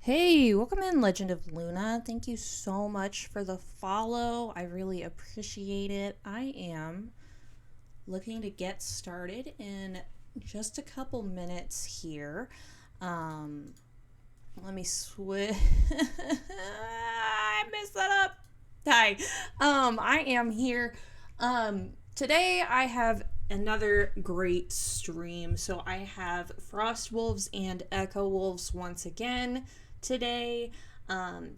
Hey, welcome in, Legend of Luna. Thank you so much for the follow. I really appreciate it. I am looking to get started in just a couple minutes here. Um, Let me switch. I messed that up. Hi. I am here. Today I have another great stream. So I have Frost Wolves and Echo Wolves once again today.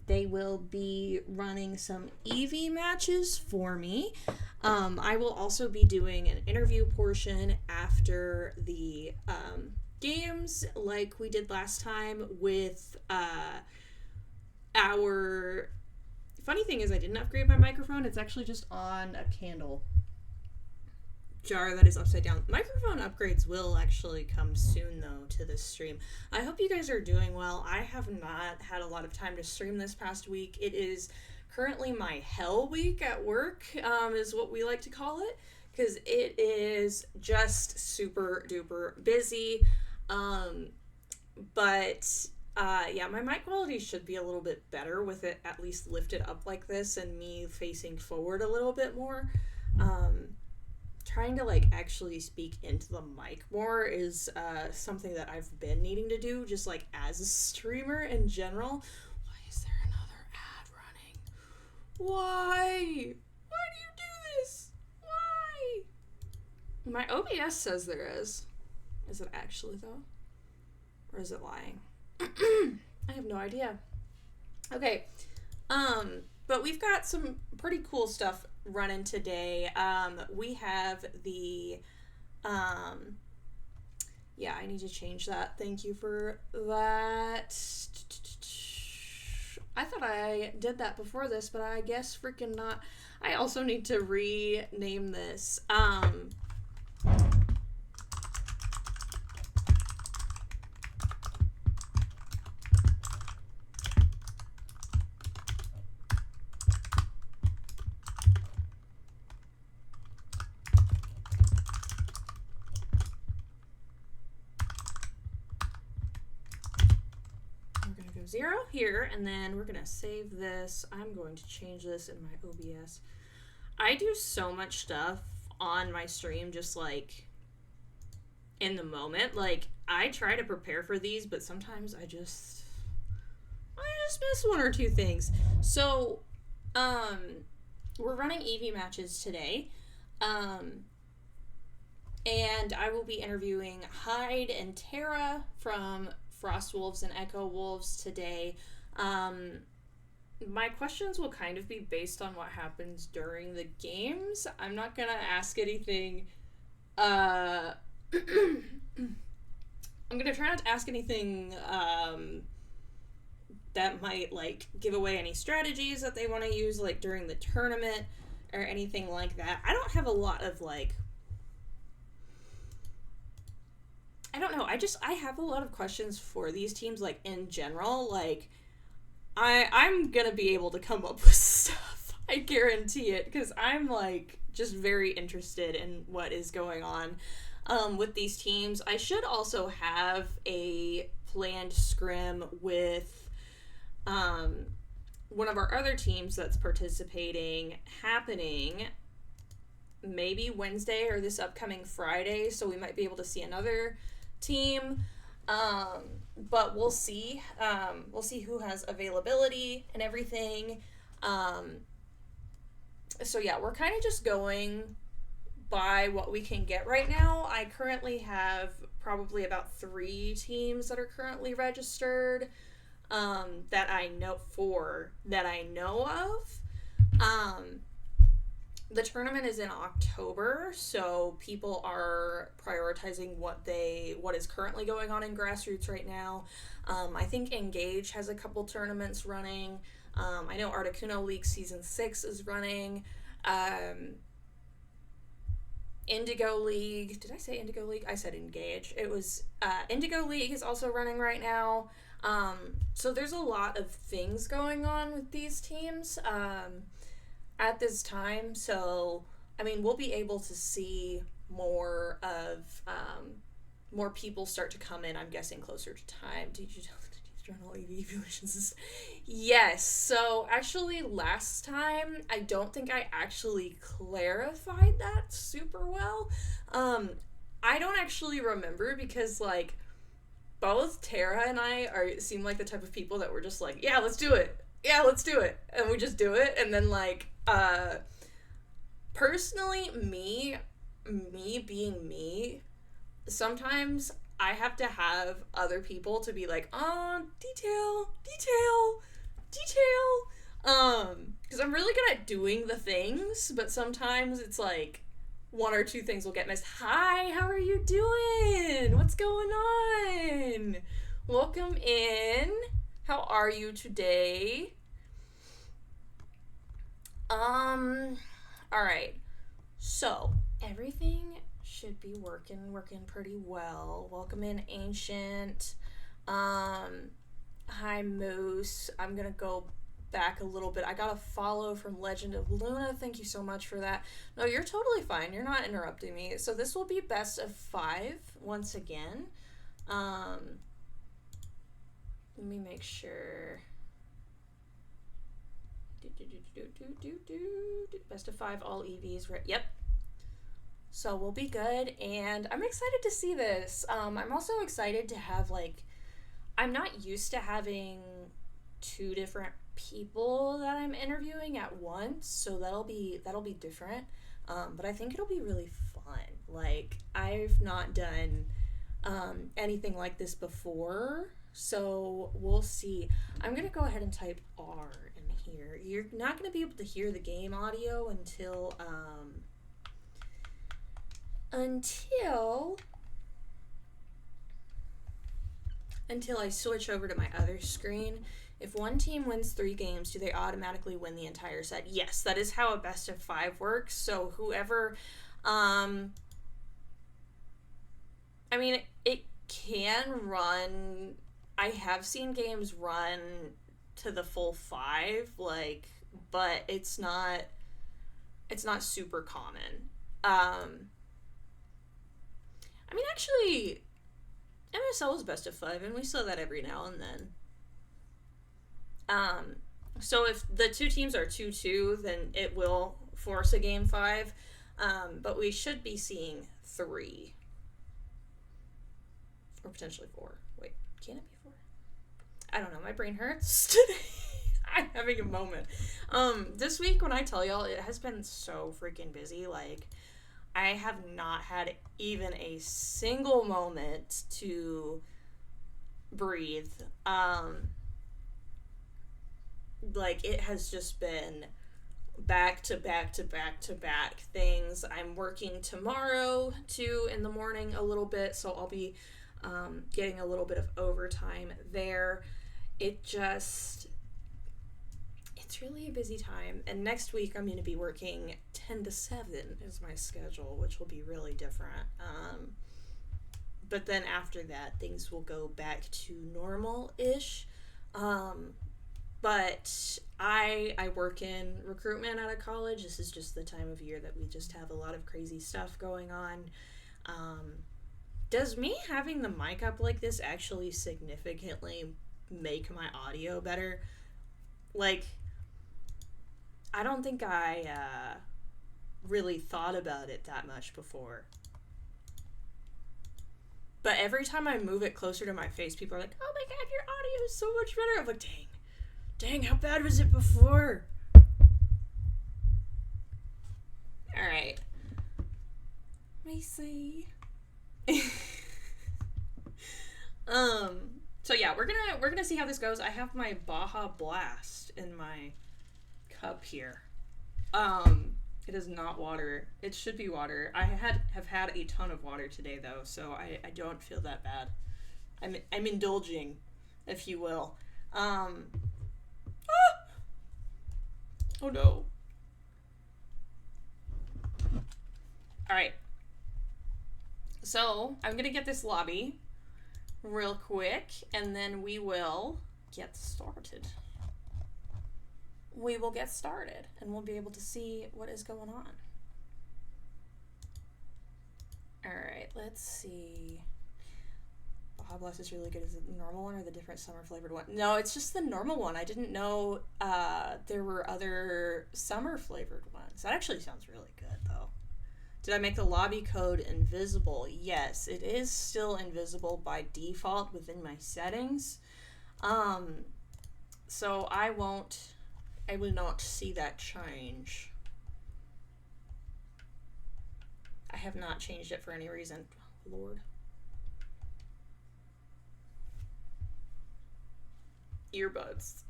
They will be running some Eevee matches for me. I will also be doing an interview portion after the games like we did last time with our funny thing is I didn't upgrade my microphone. It's actually just on a candle jar that is upside down. Microphone upgrades will actually come soon though to this stream. I hope you guys are doing well. I have not had a lot of time to stream this past week. It is currently my hell week at work, is what we like to call it, because it is just super duper busy. But yeah, my mic quality should be a little bit better with it at least lifted up like this and me facing forward a little bit more. Trying to like actually speak into the mic more is something that I've been needing to do just like as a streamer in general. Why is there another ad running? Why? Why do you do this? Why? My OBS says there is. Is it actually though? Or is it lying? I have no idea. Okay. But we've got some pretty cool stuff running today. We have the yeah, I need to change that. Thank you for that. I thought I did that before this, but I guess freaking not. I also need to rename this. Zero here, and then we're gonna save this. I'm going to change this in my OBS. I do so much stuff on my stream just like in the moment. Like I try to prepare for these, but sometimes I just miss one or two things. So we're running Eevee matches today. And I will be interviewing Hyde and Tara from Frost Wolves and Echo Wolves today. My questions will kind of be based on what happens during the games. I'm not gonna ask anything. I'm gonna try not to ask anything that might like give away any strategies that they want to use like during the tournament or anything like that. I don't have a lot of like. I don't know. I have a lot of questions for these teams, like in general. Like, I'm gonna be able to come up with stuff. I guarantee it, because I'm like just very interested in what is going on with these teams. I should also have a planned scrim with one of our other teams that's participating happening maybe Wednesday or this upcoming Friday, so we might be able to see another team, but we'll see. We'll see who has availability and everything. So yeah, we're kind of just going by what we can get right now. I currently have probably about 3 teams that are currently registered that I know of. The tournament is in October, so people are prioritizing what is currently going on in grassroots right now. I think Engage has a couple tournaments running. I know Articuno League Season 6 is running. Indigo League. Did I say Indigo League? I said Engage. It was Indigo League is also running right now. So there's a lot of things going on with these teams. At this time, so I mean we'll be able to see more of more people start to come in, I'm guessing closer to time. Did you tell the teacher run all Eevee evolutions. Yes, so actually last time, I don't think I actually clarified that super well. I don't actually remember because, like, both Tara and I seem like the type of people that we're just like, yeah, let's do it. Yeah, let's do it. And we just do it. And then, like, personally, me being me, sometimes I have to have other people to be like, detail, because I'm really good at doing the things, but sometimes it's like one or two things will get missed. Hi, how are you doing? What's going on? Welcome in. How are you today? Alright. So, everything should be working pretty well. Welcome in, Ancient. Hi, Moose. I'm gonna go back a little bit. I got a follow from Legend of Luna. Thank you so much for that. No, you're totally fine. You're not interrupting me. So this will be best of 5 once again. Let me make sure. Best of 5, all EVs. Yep. So we'll be good, and I'm excited to see this. I'm also excited to have, like, I'm not used to having 2 different people that I'm interviewing at once, so that'll be different. But I think it'll be really fun. Like, I've not done anything like this before, so we'll see. I'm gonna go ahead and type R in here. You're not gonna be able to hear the game audio until I switch over to my other screen. If one team wins 3 games, do they automatically win the entire set? Yes, that is how a best of 5 works. So whoever, I mean, it can run. I have seen games run to the full 5, like, but it's not super common. I mean, actually, MSL is best of 5, and we saw that every now and then. So if the 2 teams are 2-2, then it will force a game 5. But we should be seeing 3. Or potentially 4. Wait, can it be 4? I don't know, my brain hurts today. I'm having a moment. This week, when I tell y'all, it has been so freaking busy. Like, I have not had even a single moment to breathe. Like, it has just been back to back to back to back things. I'm working tomorrow too in the morning a little bit, so I'll be getting a little bit of overtime there. It's really a busy time, and next week I'm going to be working 10 to 7 is my schedule, which will be really different. But then after that, things will go back to normal-ish. But I work in recruitment at a college. This is just the time of year that we just have a lot of crazy stuff going on. Does me having the mic up like this actually significantly make my audio better? Like, I don't think I really thought about it that much before. But every time I move it closer to my face, people are like, oh my god, your audio is so much better. I'm like, dang, how bad was it before? Alright. Let me see. So yeah, we're gonna see how this goes. I have my Baja Blast in my cup here. It is not water. It should be water. I have had a ton of water today though, so I don't feel that bad. I'm indulging, if you will. Oh no. Alright. So, I'm gonna get this lobby real quick, and then we will get started. We will get started, and we'll be able to see what is going on. Alright, let's see. Hot Blast is really good. Is it the normal one or the different summer flavored one? No, it's just the normal one. I didn't know there were other summer flavored ones. That actually sounds really good, though. Did I make the lobby code invisible? Yes, it is still invisible by default within my settings. So I will not see that change. I have not changed it for any reason. Lord. Earbuds.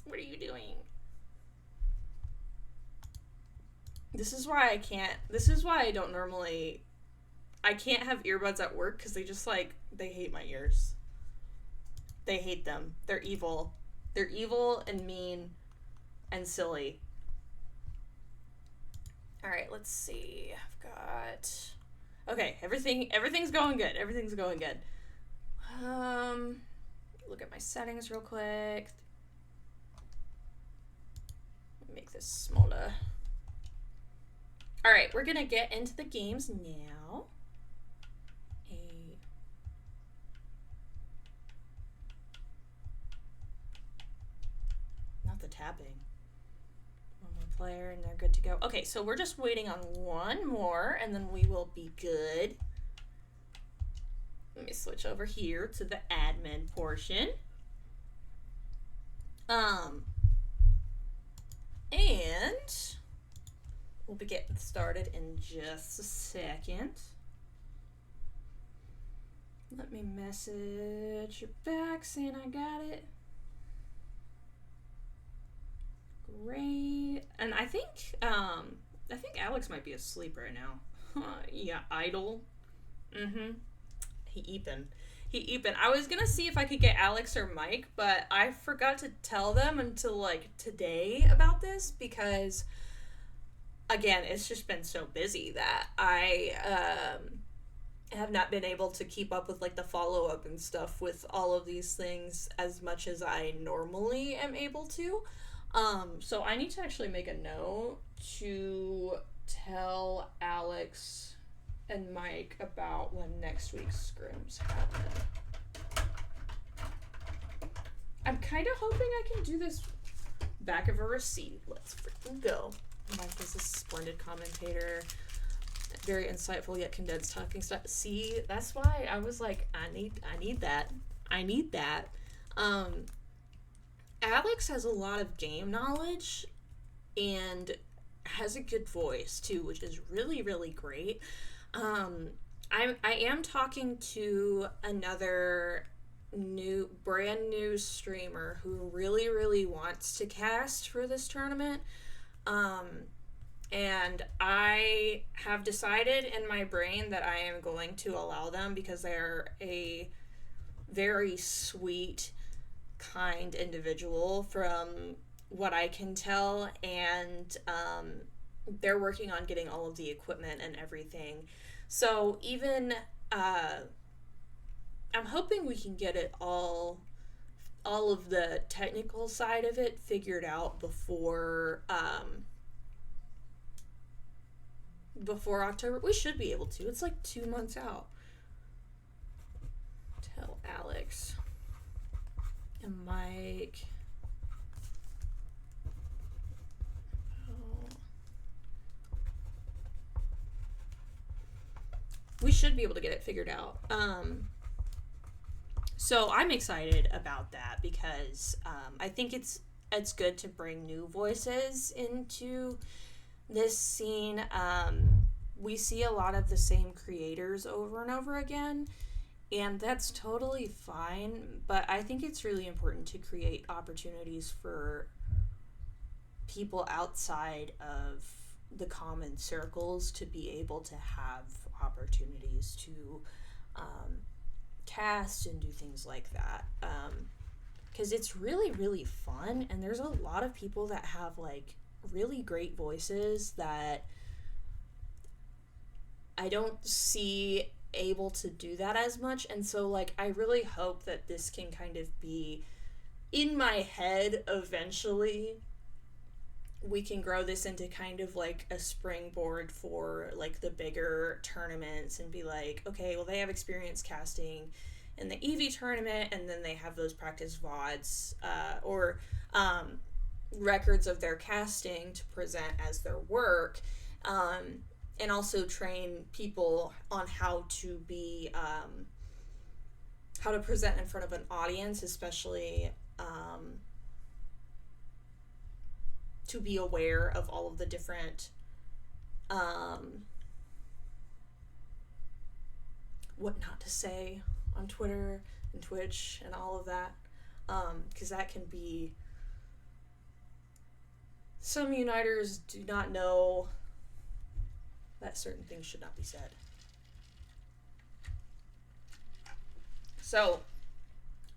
What are you doing? This is why I don't normally, I can't have earbuds at work because they just they hate my ears. They hate them. They're evil. They're evil and mean and silly. All right, let's see. I've got, okay, everything's going good. Look at my settings real quick. Make this smaller. All right, we're gonna get into the games now. Not the tapping. One more player and they're good to go. Okay, so we're just waiting on one more and then we will be good. Let me switch over here to the admin portion. And we'll be getting started in just a second. Let me message you back saying I got it. Great. And I think Alex might be asleep right now. Yeah, idle. He eepin'. I was gonna see if I could get Alex or Mike, but I forgot to tell them until today about this because, again, it's just been so busy that I have not been able to keep up with the follow-up and stuff with all of these things as much as I normally am able to. So I need to actually make a note to tell Alex and Mike about when next week's scrims happen. I'm kind of hoping I can do this back of a receipt. Let's freaking go. Mike is a splendid commentator. Very insightful yet condensed talking stuff. See, that's why I was like, I need that. Alex has a lot of game knowledge and has a good voice too, which is really, really great. I am talking to another brand new streamer who really, really wants to cast for this tournament. And I have decided in my brain that I am going to allow them because they're a very sweet, kind individual from what I can tell, and they're working on getting all of the equipment and everything. So even I'm hoping we can get it all of the technical side of it figured out before October. We should be able to. It's 2 months out. Tell Alex and Mike. We should be able to get it figured out. So I'm excited about that because I think it's good to bring new voices into this scene. We see a lot of the same creators over and over again, and that's totally fine, but I think it's really important to create opportunities for people outside of the common circles to be able to have opportunities to cast and do things like that, because it's really, really fun, and there's a lot of people that have really great voices that I don't see able to do that as much. And so I really hope that this can kind of be in my head eventually. We can grow this into kind of a springboard for the bigger tournaments and be okay, well, they have experience casting in the Eevee tournament, and then they have those practice VODs or records of their casting to present as their work, and also train people on how to be how to present in front of an audience, especially to be aware of all of the different what not to say on Twitter and Twitch and all of that, because that can be, some uniters do not know that certain things should not be said. So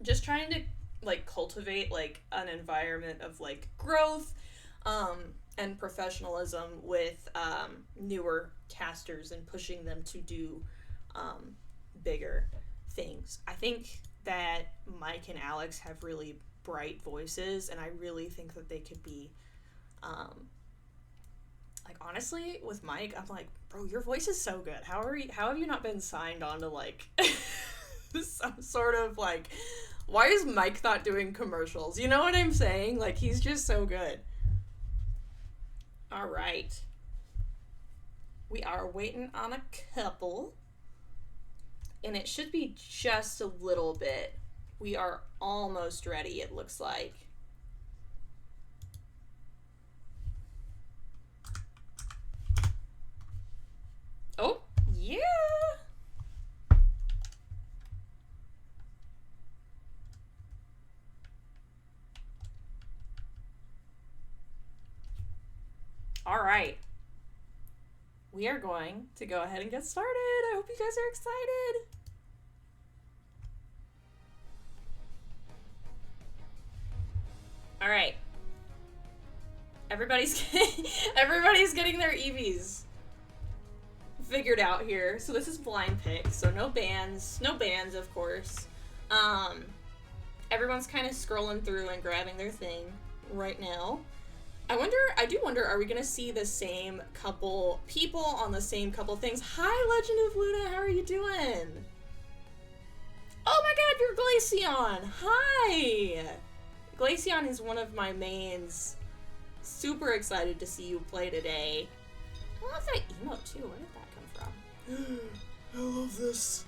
just trying to like cultivate like an environment of like growth and professionalism with newer casters and pushing them to do bigger things. I think that Mike and Alex have really bright voices, and I really think that they could be like, honestly, with Mike, I'm like, bro, your voice is so good. How have you not been signed on to like some sort of like, why is Mike not doing commercials? You know what I'm saying? Like, he's just so good. All right. We are waiting on a couple, and it should be just a little bit. We are almost ready, it looks like. Oh, yeah. All right. We are going to go ahead and get started. I hope you guys are excited. All right. Everybody's getting their Eevees figured out here. So this is blind pick, so no bans, of course. Everyone's kind of scrolling through and grabbing their thing right now. I do wonder, are we gonna see the same couple people on the same couple things? Hi, Legend of Luna, how are you doing? Oh my god, you're Glaceon! Hi! Glaceon is one of my mains. Super excited to see you play today. I love that emote too, where did that come from? I love this.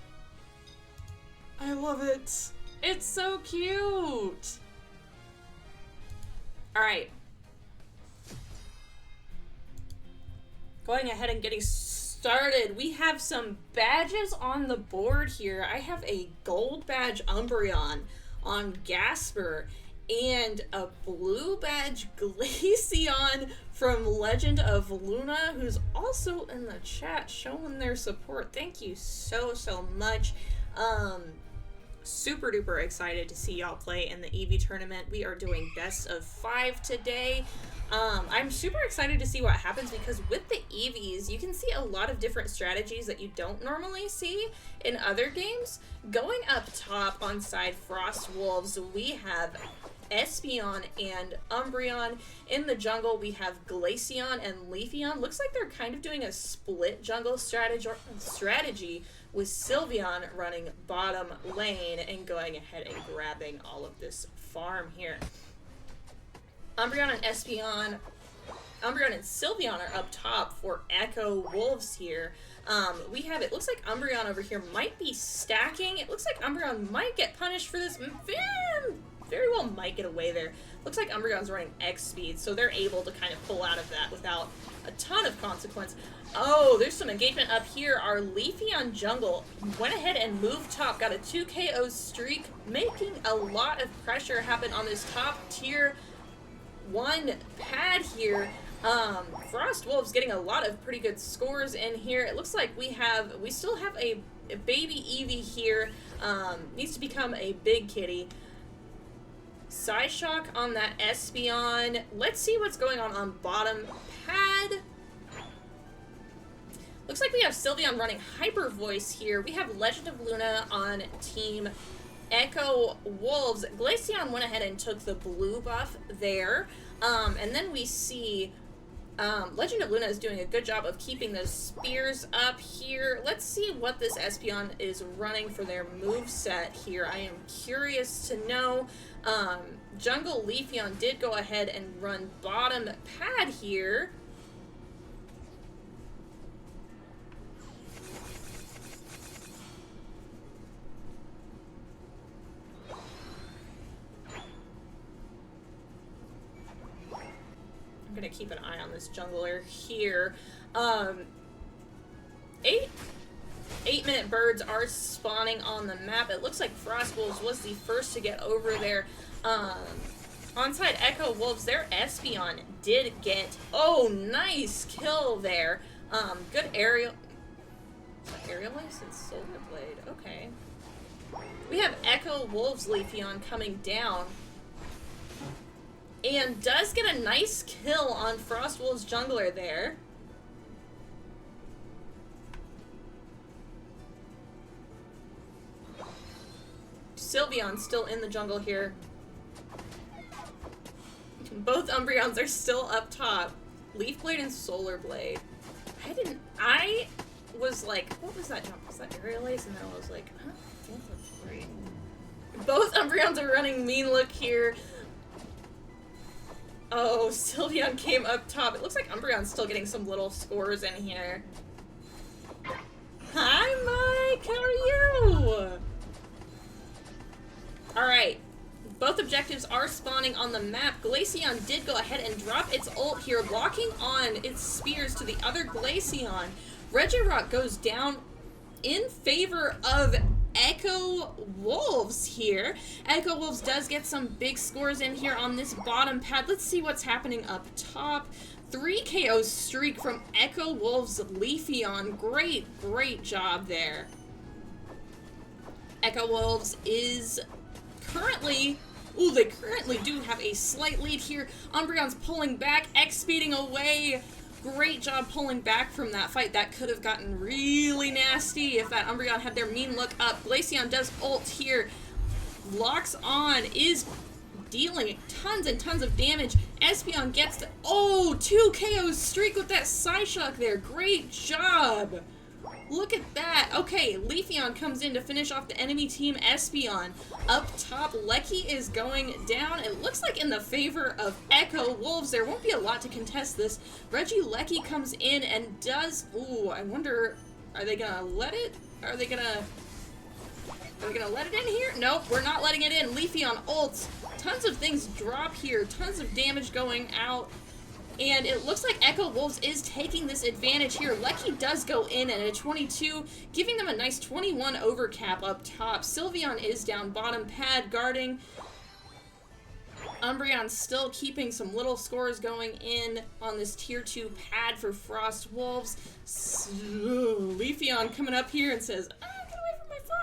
I love it. It's so cute! Alright. Going ahead and getting started. We have some badges on the board here. I have a gold badge Umbreon on Gasper and a blue badge Glaceon from Legend of Luna, who's also in the chat showing their support. Thank you so much. Super duper excited to see y'all play in the Eevee tournament. We are doing best of 5 today. I'm super excited to see what happens, because with the Eevees, you can see a lot of different strategies that you don't normally see in other games. Going up top on side Frost Wolves, we have Espeon and Umbreon. In the jungle, we have Glaceon and Leafeon. Looks like they're kind of doing a split jungle strategy with Sylveon running bottom lane and going ahead and grabbing all of this farm here. Umbreon and Sylveon are up top for Echo Wolves here. We have, it looks like Umbreon over here might be stacking. It looks like Umbreon might get punished for this. Very well might get away there. Looks like Umbreon's running X speed, so they're able to kind of pull out of that without a ton of consequence. Oh, there's some engagement up here. Our Leafeon jungle went ahead and moved top, got a 2 KO streak, making a lot of pressure happen on this top tier 1 pad here. Frost Wolves getting a lot of pretty good scores in here. It looks like we still have a baby Eevee here. Needs to become a big kitty. Psyshock on that Espeon. Let's see what's going on bottom pad. Looks like we have Sylveon running Hyper Voice here. We have Legend of Luna on team Echo Wolves. Glaceon went ahead and took the blue buff there. And then we see Legend of Luna is doing a good job of keeping those spears up here. Let's see what this Espeon is running for their moveset here. I am curious to know. Jungle Leafeon did go ahead and run bottom pad here. I'm gonna keep an eye on this jungler here. 8-minute birds are spawning on the map. It looks like Frost Wolves was the first to get over there. Onside Echo Wolves, their Espeon did get, oh, nice kill there. Good aerial ace and Solar Blade, okay. We have Echo Wolves Leafeon coming down. And does get a nice kill on Frost Wolves jungler there. Sylveon still in the jungle here. Both Umbreons are still up top. Leaf Blade and Solar Blade. I was like, what was that jump? Was that aerial ace? And then I was like, huh? That looks great. Both Umbreons are running mean look here. Oh, Sylveon came up top. It looks like Umbreon's still getting some little scores in here. Hi, Mike! How are you? Alright. Both objectives are spawning on the map. Glaceon did go ahead and drop its ult here, locking on its spears to the other Glaceon. Regirock goes down in favor of Echo Wolves here. Echo Wolves does get some big scores in here on this bottom pad. Let's see what's happening up top. 3 KO streak from Echo Wolves Leafeon. Great job there. Echo Wolves is currently... Ooh, they currently do have a slight lead here. Umbreon's pulling back, X-speeding away. Great job pulling back from that fight. That could have gotten really nasty if that Umbreon had their mean look up. Glaceon does ult here. Locks on, is dealing tons and tons of damage. Espeon gets to... Oh, 2 KOs streak with that Psyshock there. Great job. Look at that. Okay, Leafeon comes in to finish off the enemy team Espeon. Up top, Lecky is going down. It looks like in the favor of Echo Wolves. There won't be a lot to contest this. Regilecky comes in and does... Ooh, I wonder... Are they gonna let it? Are they gonna let it in here? Nope, we're not letting it in. Leafeon ults. Tons of things drop here. Tons of damage going out. And it looks like Echo Wolves is taking this advantage here. Lecky does go in at a 22, giving them a nice 21 overcap up top. Sylveon is down bottom pad guarding. Umbreon's still keeping some little scores going in on this tier 2 pad for Frost Wolves. Leafeon coming up here and says, "Ah, get away from my farm."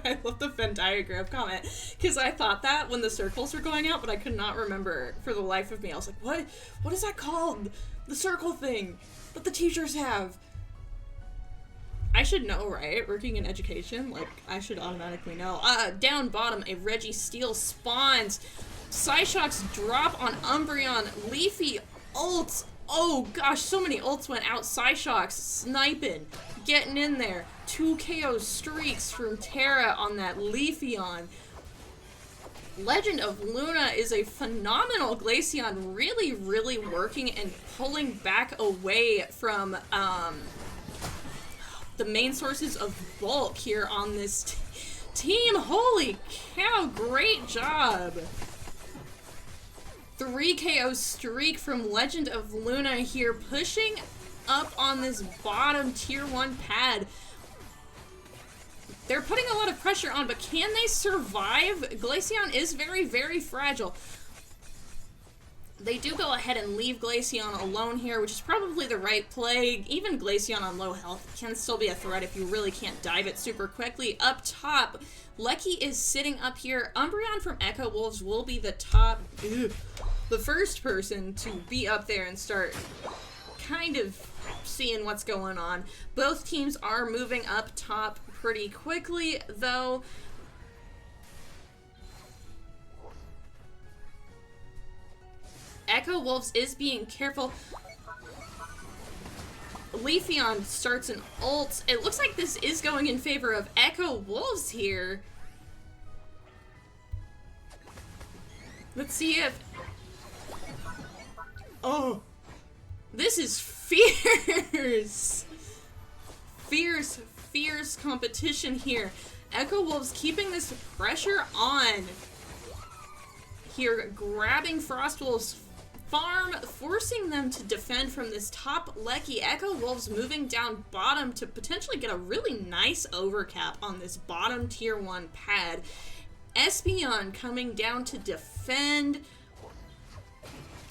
I love the Venn diagram comment, because I thought that when the circles were going out, but I could not remember for the life of me. I was like, what is that called? The circle thing that the teachers have. I should know, right? Working in education, like, I should automatically know. Down bottom, a Registeel spawns. Psyshocks drop on Umbreon. Leafy ults. Oh gosh, so many ults went out. Psyshocks sniping, getting in there. 2 KO streaks from Terra on that Leafeon. Legend of Luna is a phenomenal Glaceon, really working and pulling back away from the main sources of bulk here on this team. Holy cow, great job. 3 KO streak from Legend of Luna here, pushing up on this bottom tier 1 pad. They're putting a lot of pressure on, but can they survive? Glaceon is very fragile. They do go ahead and leave Glaceon alone here, which is probably the right play. Even Glaceon on low health can still be a threat if you really can't dive it super quickly. Up top, Lecky is sitting up here. Umbreon from Echo Wolves will be the first person to be up there and start kind of seeing what's going on. Both teams are moving up top pretty quickly, though. Echo Wolves is being careful. Leafeon starts an ult. It looks like this is going in favor of Echo Wolves here. Let's see if... Oh! This is fierce! Fierce competition here. Echo Wolves keeping this pressure on. Here, grabbing Frostwolves farm, forcing them to defend from this top Lecky. Echo Wolves moving down bottom to potentially get a really nice overcap on this bottom tier 1 pad. Espeon coming down to defend.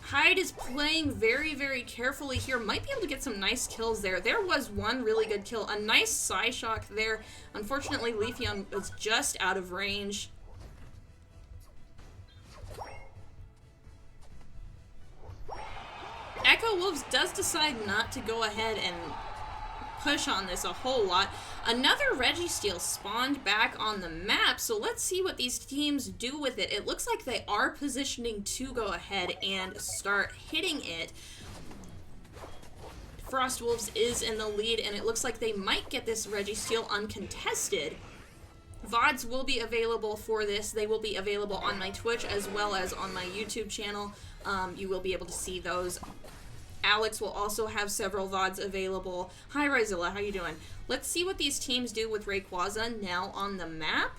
Hyde is playing very carefully here. Might be able to get some nice kills there. There was one really good kill. A nice Psyshock there. Unfortunately, Leafeon was just out of range. Echo Wolves does decide not to go ahead and push on this a whole lot. Another Registeel spawned back on the map, so let's see what these teams do with it. It looks like they are positioning to go ahead and start hitting it. Frostwolves is in the lead, and it looks like they might get this Registeel uncontested. VODs will be available for this. They will be available on my Twitch as well as on my YouTube channel. You will be able to see those. Alex will also have several VODs available. Hi, Rizilla, how you doing? Let's see what these teams do with Rayquaza now on the map.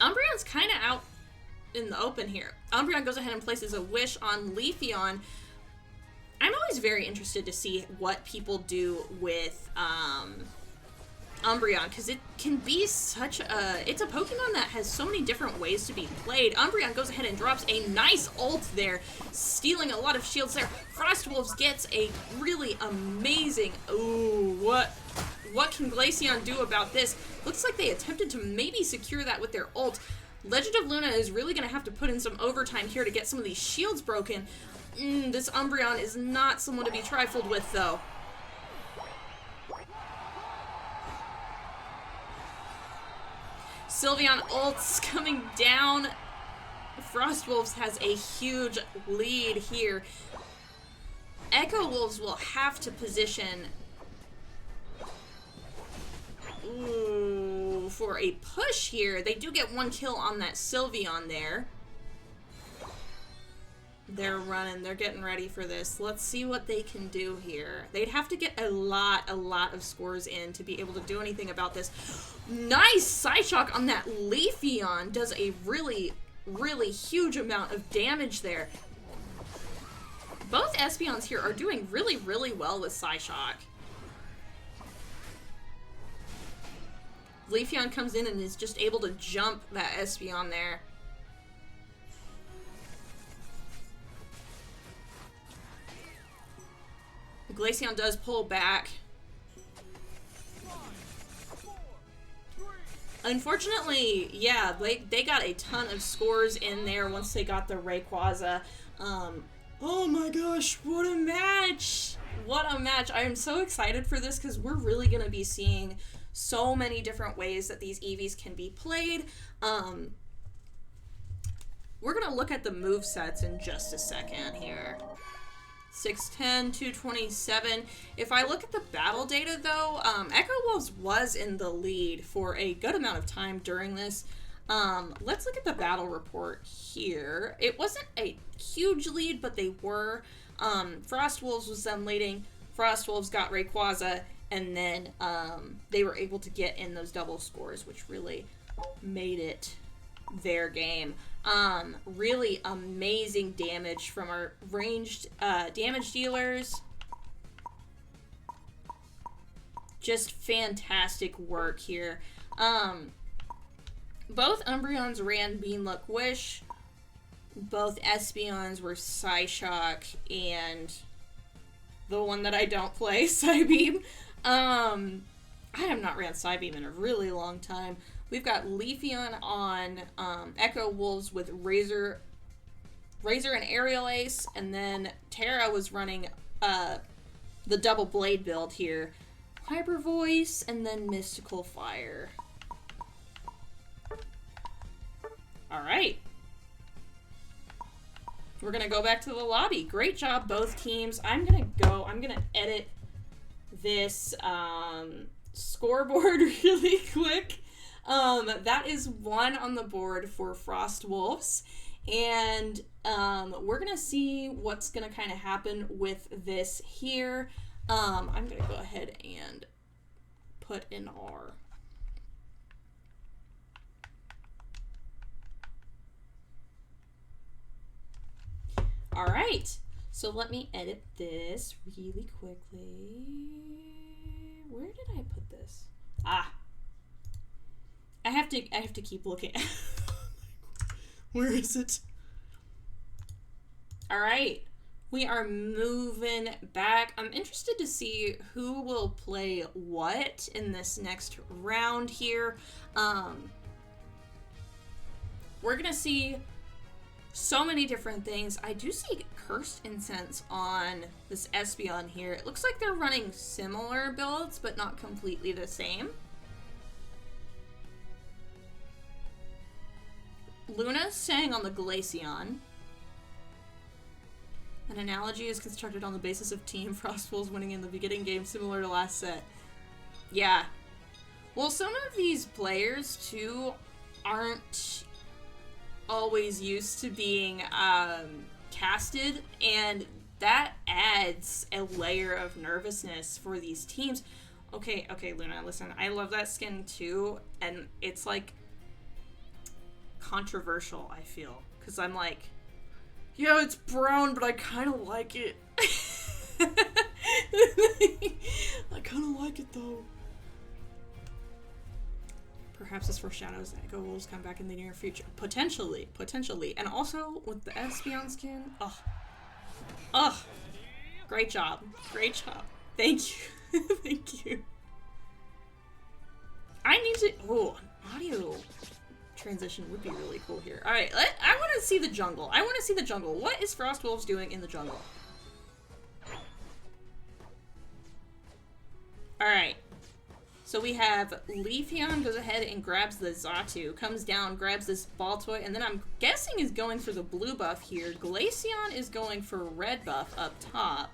Umbreon's kind of out in the open here. Umbreon goes ahead and places a wish on Leafeon. I'm always very interested to see what people do with Umbreon, because it can be such a... It's a Pokemon that has so many different ways to be played. Umbreon goes ahead and drops a nice ult there, stealing a lot of shields there. Frostwolves gets a really amazing... Ooh, what can Glaceon do about this? Looks like they attempted to maybe secure that with their ult. Legend of Luna is really going to have to put in some overtime here to get some of these shields broken. This Umbreon is not someone to be trifled with, though. Sylveon ults coming down. Frostwolves has a huge lead here. Echo Wolves will have to position for a push here. They do get one kill on that Sylveon there. They're running. They're getting ready for this. Let's see what they can do here. They'd have to get a lot of scores in to be able to do anything about this. Nice Psyshock on that Leafeon. Does a really huge amount of damage there. Both Espeons here are doing really well with Psyshock. Leafeon comes in and is just able to jump that Espeon there. Glaceon does pull back. Unfortunately, yeah, they got a ton of scores in there once they got the Rayquaza. Oh my gosh, what a match! What a match. I am so excited for this because we're really going to be seeing so many different ways that these Eevees can be played. We're going to look at the movesets in just a second here. 610, 227. If I look at the battle data, though, Echo Wolves was in the lead for a good amount of time during this. Let's look at the battle report here. It wasn't a huge lead, but they were. Frostwolves was then leading. Frostwolves got Rayquaza, and then they were able to get in those double scores, which really made it their game. Really amazing damage from our ranged damage dealers. Just fantastic work here. Both Umbreons ran Beanluck Wish. Both Espeons were Psyshock and the one that I don't play, Psybeam. I have not ran Psybeam in a really long time. We've got Leafeon on Echo Wolves with Razor and Aerial Ace, and then Terra was running the double blade build here. Hyper Voice and then Mystical Fire. Alright. We're gonna go back to the lobby. Great job, both teams. I'm gonna edit this scoreboard really quick. That is 1 on the board for Frost Wolves. And we're gonna see what's gonna kind of happen with this here. I'm gonna go ahead and put in R. Alright, so let me edit this really quickly. Where did I put this? Ah. I have to keep looking. Where is it? Alright. We are moving back. I'm interested to see who will play what in this next round here. We're gonna see so many different things. I do see Cursed Incense on this Espeon here. It looks like they're running similar builds, but not completely the same. Luna's staying on the Glaceon. An analogy is constructed on the basis of Team Frost Wolves winning in the beginning game, similar to last set. Yeah. Well, some of these players, too, aren't always used to being casted, and that adds a layer of nervousness for these teams. Okay, Luna, listen, I love that skin, too, and it's, like, controversial, I feel, because I'm like, yeah, it's brown, but I kind of like it. I kind of like it, though. Perhaps this foreshadows that Echo Wolves come back in the near future. Potentially. And also, with the Espeon skin, ugh. Great job. Thank you. Thank you. I need to, an audio transition would be really cool here. Alright, I want to see the jungle. What is Frost Wolves doing in the jungle? Alright. So we have Leafeon goes ahead and grabs the Xatu, comes down, grabs this Baltoy, and then I'm guessing is going for the blue buff here. Glaceon is going for red buff up top.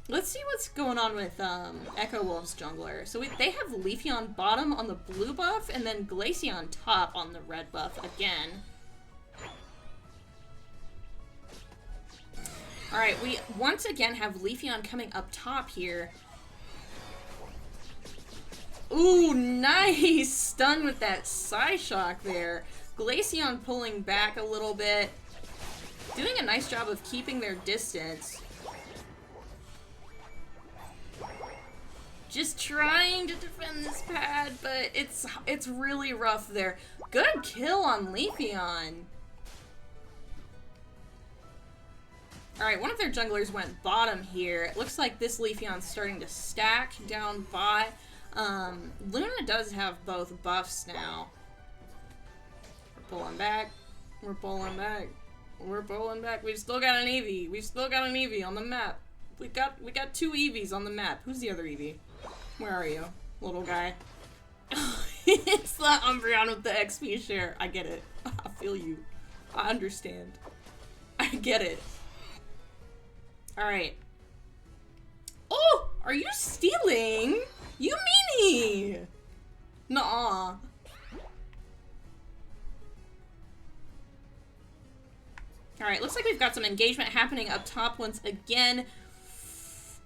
Let's see what's going on with Echo Wolves jungler. So they have Leafeon bottom on the blue buff, and then Glaceon top on the red buff again. Alright, we once again have Leafeon coming up top here. Ooh, nice! Stun with that Psyshock there. Glaceon pulling back a little bit. Doing a nice job of keeping their distance. Just trying to defend this pad, but it's really rough there. Good kill on Leafeon. Alright, one of their junglers went bottom here. It looks like this Leafeon's starting to stack down bot. Luna does have both buffs now. We're pulling back. We've still got an Eevee. On the map. We got 2 Eevees on the map. Who's the other Eevee? Where are you, little guy? It's the Umbreon with the XP share. I get it. I feel you. I understand. I get it. Alright. Oh! Are you stealing? You meanie! Nuh-uh. Alright, looks like we've got some engagement happening up top once again.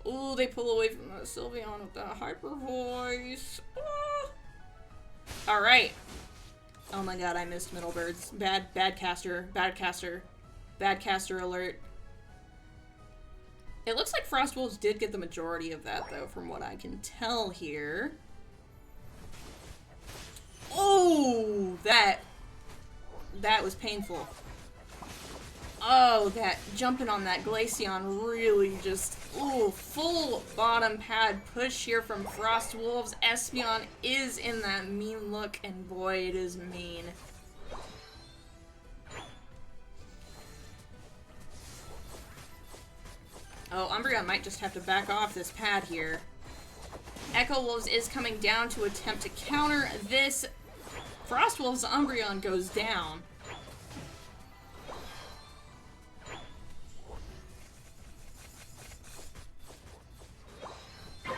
Ooh, they pull away from the Sylveon with that Hyper Voice. Alright. Oh my god, I missed middle birds. Bad caster alert. It looks like Frost Wolves did get the majority of that, though, from what I can tell here. Oh, that was painful. Oh, that jumping on that Glaceon really just, ooh, full bottom pad push here from Frost Wolves. Espeon is in that mean look, and boy, it is mean. Oh, Umbreon might just have to back off this pad here. Echo Wolves is coming down to attempt to counter this. Frost Wolves' Umbreon goes down.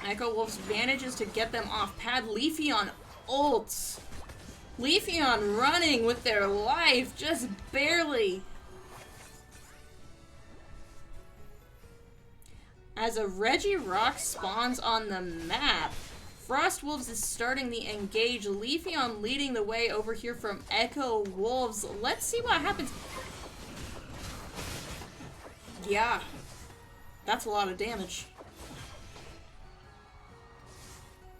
Echo Wolves manages to get them off pad. Leafeon ults. Leafeon running with their life, just barely. As a Regirock spawns on the map, Frost Wolves is starting the engage. Leafeon leading the way over here from Echo Wolves. Let's see what happens. Yeah, that's a lot of damage.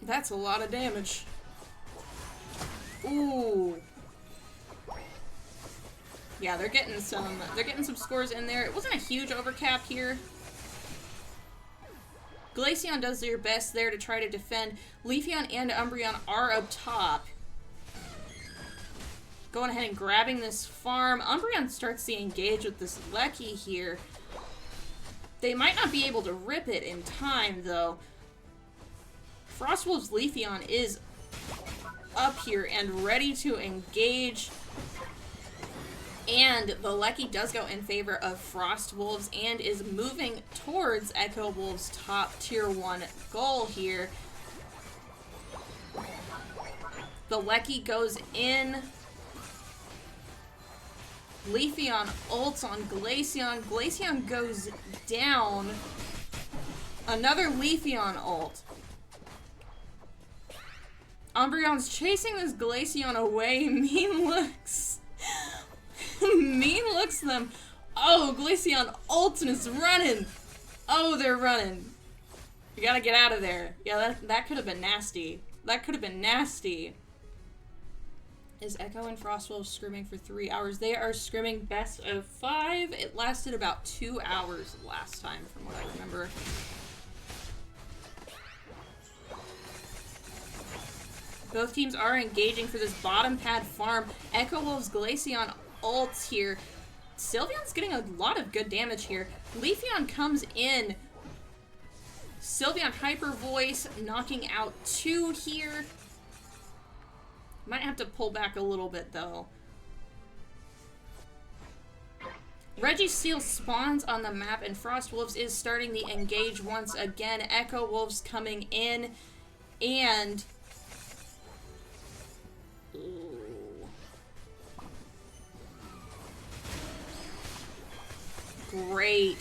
That's a lot of damage. Ooh. Yeah, they're getting some scores in there. It wasn't a huge overcap here. Glaceon does their best there to try to defend. Leafeon and Umbreon are up top. Going ahead and grabbing this farm. Umbreon starts the engage with this Lecky here. They might not be able to rip it in time, though. Frostwolf's Leafeon is up here and ready to engage. And the Lecky does go in favor of Frost Wolves and is moving towards Echo Wolves' top tier 1 goal here. The Lecky goes in. Leafeon ults on Glaceon. Glaceon goes down. Another Leafeon ult. Umbreon's chasing this Glaceon away. Mean looks. Mean looks them. Oh, Glaceon ults and it's running. Oh, they're running. You gotta get out of there. Yeah, that could have been nasty. That could have been nasty. Is Echo and Frostwolf scrimming for 3 hours? They are scrimming best of 5. It lasted about 2 hours last time, from what I remember. Both teams are engaging for this bottom pad farm. Echo Wolves Glaceon ults here. Sylveon's getting a lot of good damage here. Leafeon comes in. Sylveon Hyper Voice knocking out 2 here. Might have to pull back a little bit, though. Registeel spawns on the map, and Frost Wolves is starting the engage once again. Echo Wolves coming in, and... Ooh. Great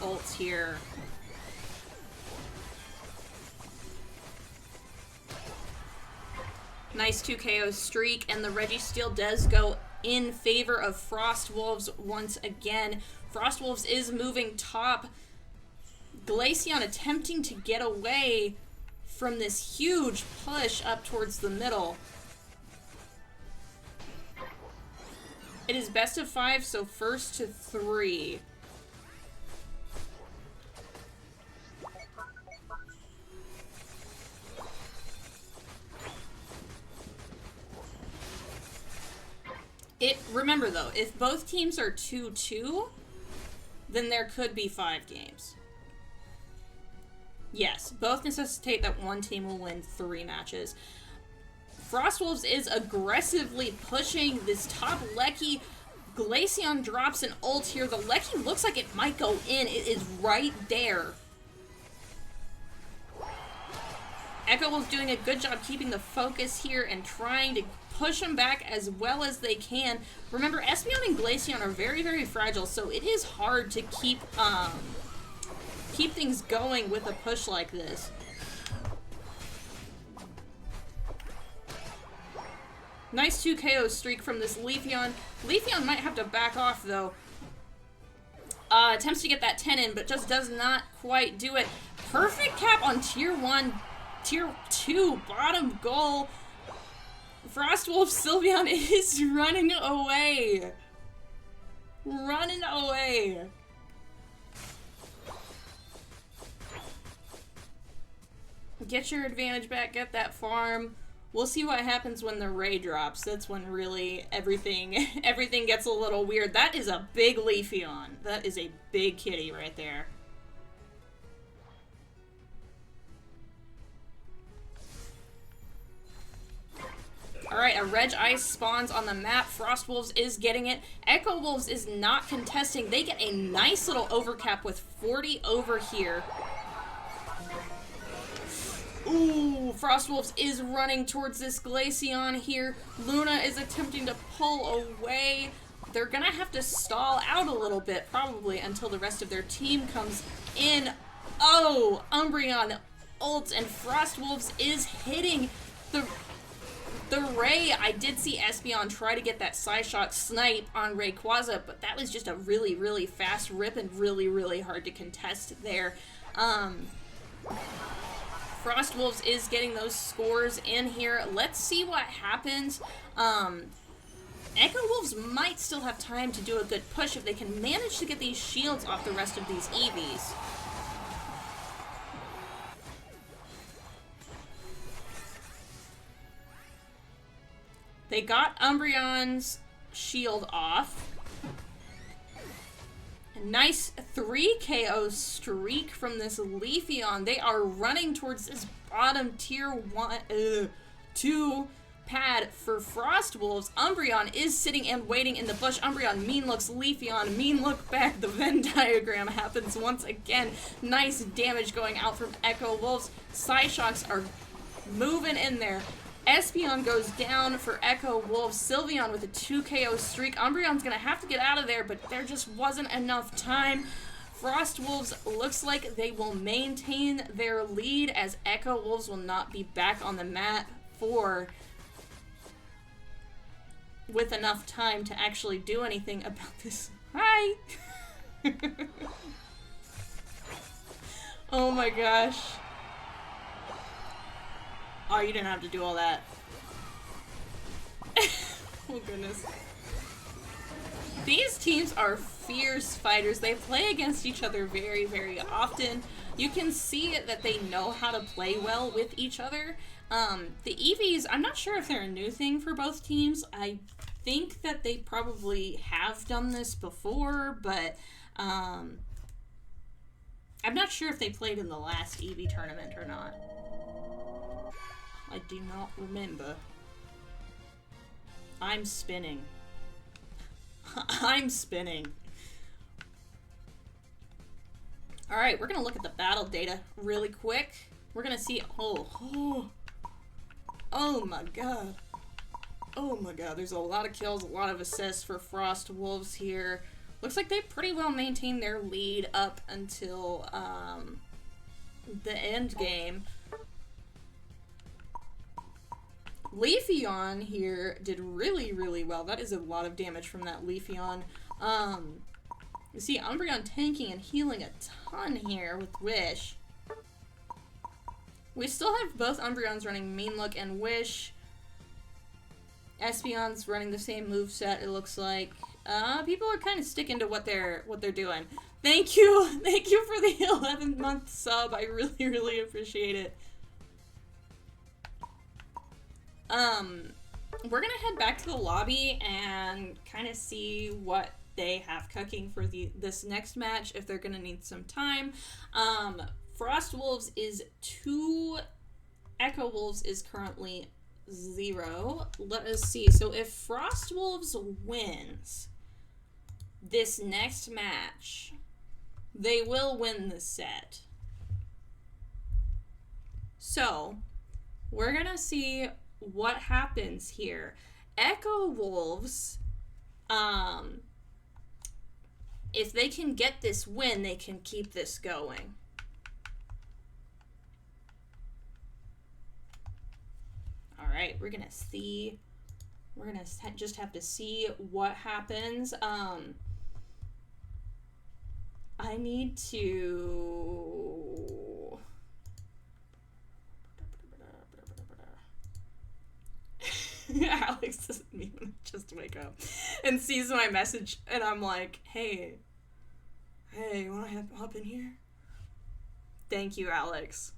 ults here. Nice 2 KO streak, and the Registeel does go in favor of Frost Wolves once again. Frost Wolves is moving top. Glaceon attempting to get away from this huge push up towards the middle. It is best of 5, so first to 3. Remember though, if both teams are 2-2, then there could be 5 games. Yes, both necessitate that one team will win 3 matches. Frostwolves is aggressively pushing this top Lecky. Glaceon drops an ult here. The Lecky looks like it might go in. It is right there. Echo Wolves doing a good job keeping the focus here and trying to push them back as well as they can. Remember, Espeon and Glaceon are very, very fragile, so it is hard to keep things going with a push like this. Nice 2 KO streak from this Leafeon. Leafeon might have to back off, though. Attempts to get that 10 in, but just does not quite do it. Perfect cap on tier 1, tier 2, bottom goal. Frostwolf Sylveon is running away. Running away. Get your advantage back, get that farm. We'll see what happens when the Ray drops. That's when really everything gets a little weird. That is a big Leafeon. That is a big kitty right there. a Reg Ice spawns on the map. Frost Wolves is getting it. Echo Wolves is not contesting. They get a nice little overcap with 40 over here. Ooh, Frost Wolves is running towards this Glaceon here. Luna is attempting to pull away. They're gonna have to stall out a little bit, probably, until the rest of their team comes in. Oh, Umbreon ults, and Frost Wolves is hitting the Ray. I did see Espeon try to get that Psyshock snipe on Rayquaza, but that was just a really, really fast rip and really, really hard to contest there. Frost Wolves is getting those scores in here. Let's see what happens. Echo Wolves might still have time to do a good push if they can manage to get these shields off the rest of these Eevees. They got Umbreon's shield off. A nice 3 KO streak from this Leafeon. They are running towards this bottom tier 2 pad for Frost Wolves. Umbreon is sitting and waiting in the bush. Umbreon mean looks Leafeon, mean look back. The Venn diagram happens once again. Nice damage going out from Echo Wolves. Psyshocks are moving in there. Espeon goes down for Echo Wolves. Sylveon with a 2 KO streak. Umbreon's gonna have to get out of there, but there just wasn't enough time. Frost Wolves looks like they will maintain their lead as Echo Wolves will not be back on the mat with enough time to actually do anything about this. Hi! Oh my gosh. Oh, you didn't have to do all that. Oh goodness. These teams are fierce fighters. They play against each other very, very often. You can see that they know how to play well with each other. The Eevees, I'm not sure if they're a new thing for both teams. I think that they probably have done this before, but I'm not sure if they played in the last Eevee tournament or not. I do not remember. I'm spinning. I'm spinning. Alright, we're gonna look at the battle data really quick. We're gonna see. Oh my god. Oh my god, there's a lot of kills, a lot of assists for Frost Wolves here. Looks like they pretty well maintained their lead up until the end game. Leafeon here did really, really well. That is a lot of damage from that Leafeon. You see Umbreon tanking and healing a ton here with Wish. We still have both Umbreons running Mean Look and Wish. Espeon's running the same moveset, it looks like. People are kind of sticking to what they're doing. Thank you! Thank you for the 11-month sub. I really, really appreciate it. We're gonna head back to the lobby and kind of see what they have cooking for this next match, if they're gonna need some time. Frost Wolves is 2, Echo Wolves is currently 0. Let us see. So if Frost Wolves wins this next match, they will win the set. So we're gonna see what happens here. Echo Wolves, if they can get this win, they can keep this going. All right, we're gonna see. We're gonna just have to see what happens. I need to. Alex doesn't even just wake up and sees my message, and I'm like, hey, you wanna hop in here? Thank you, Alex.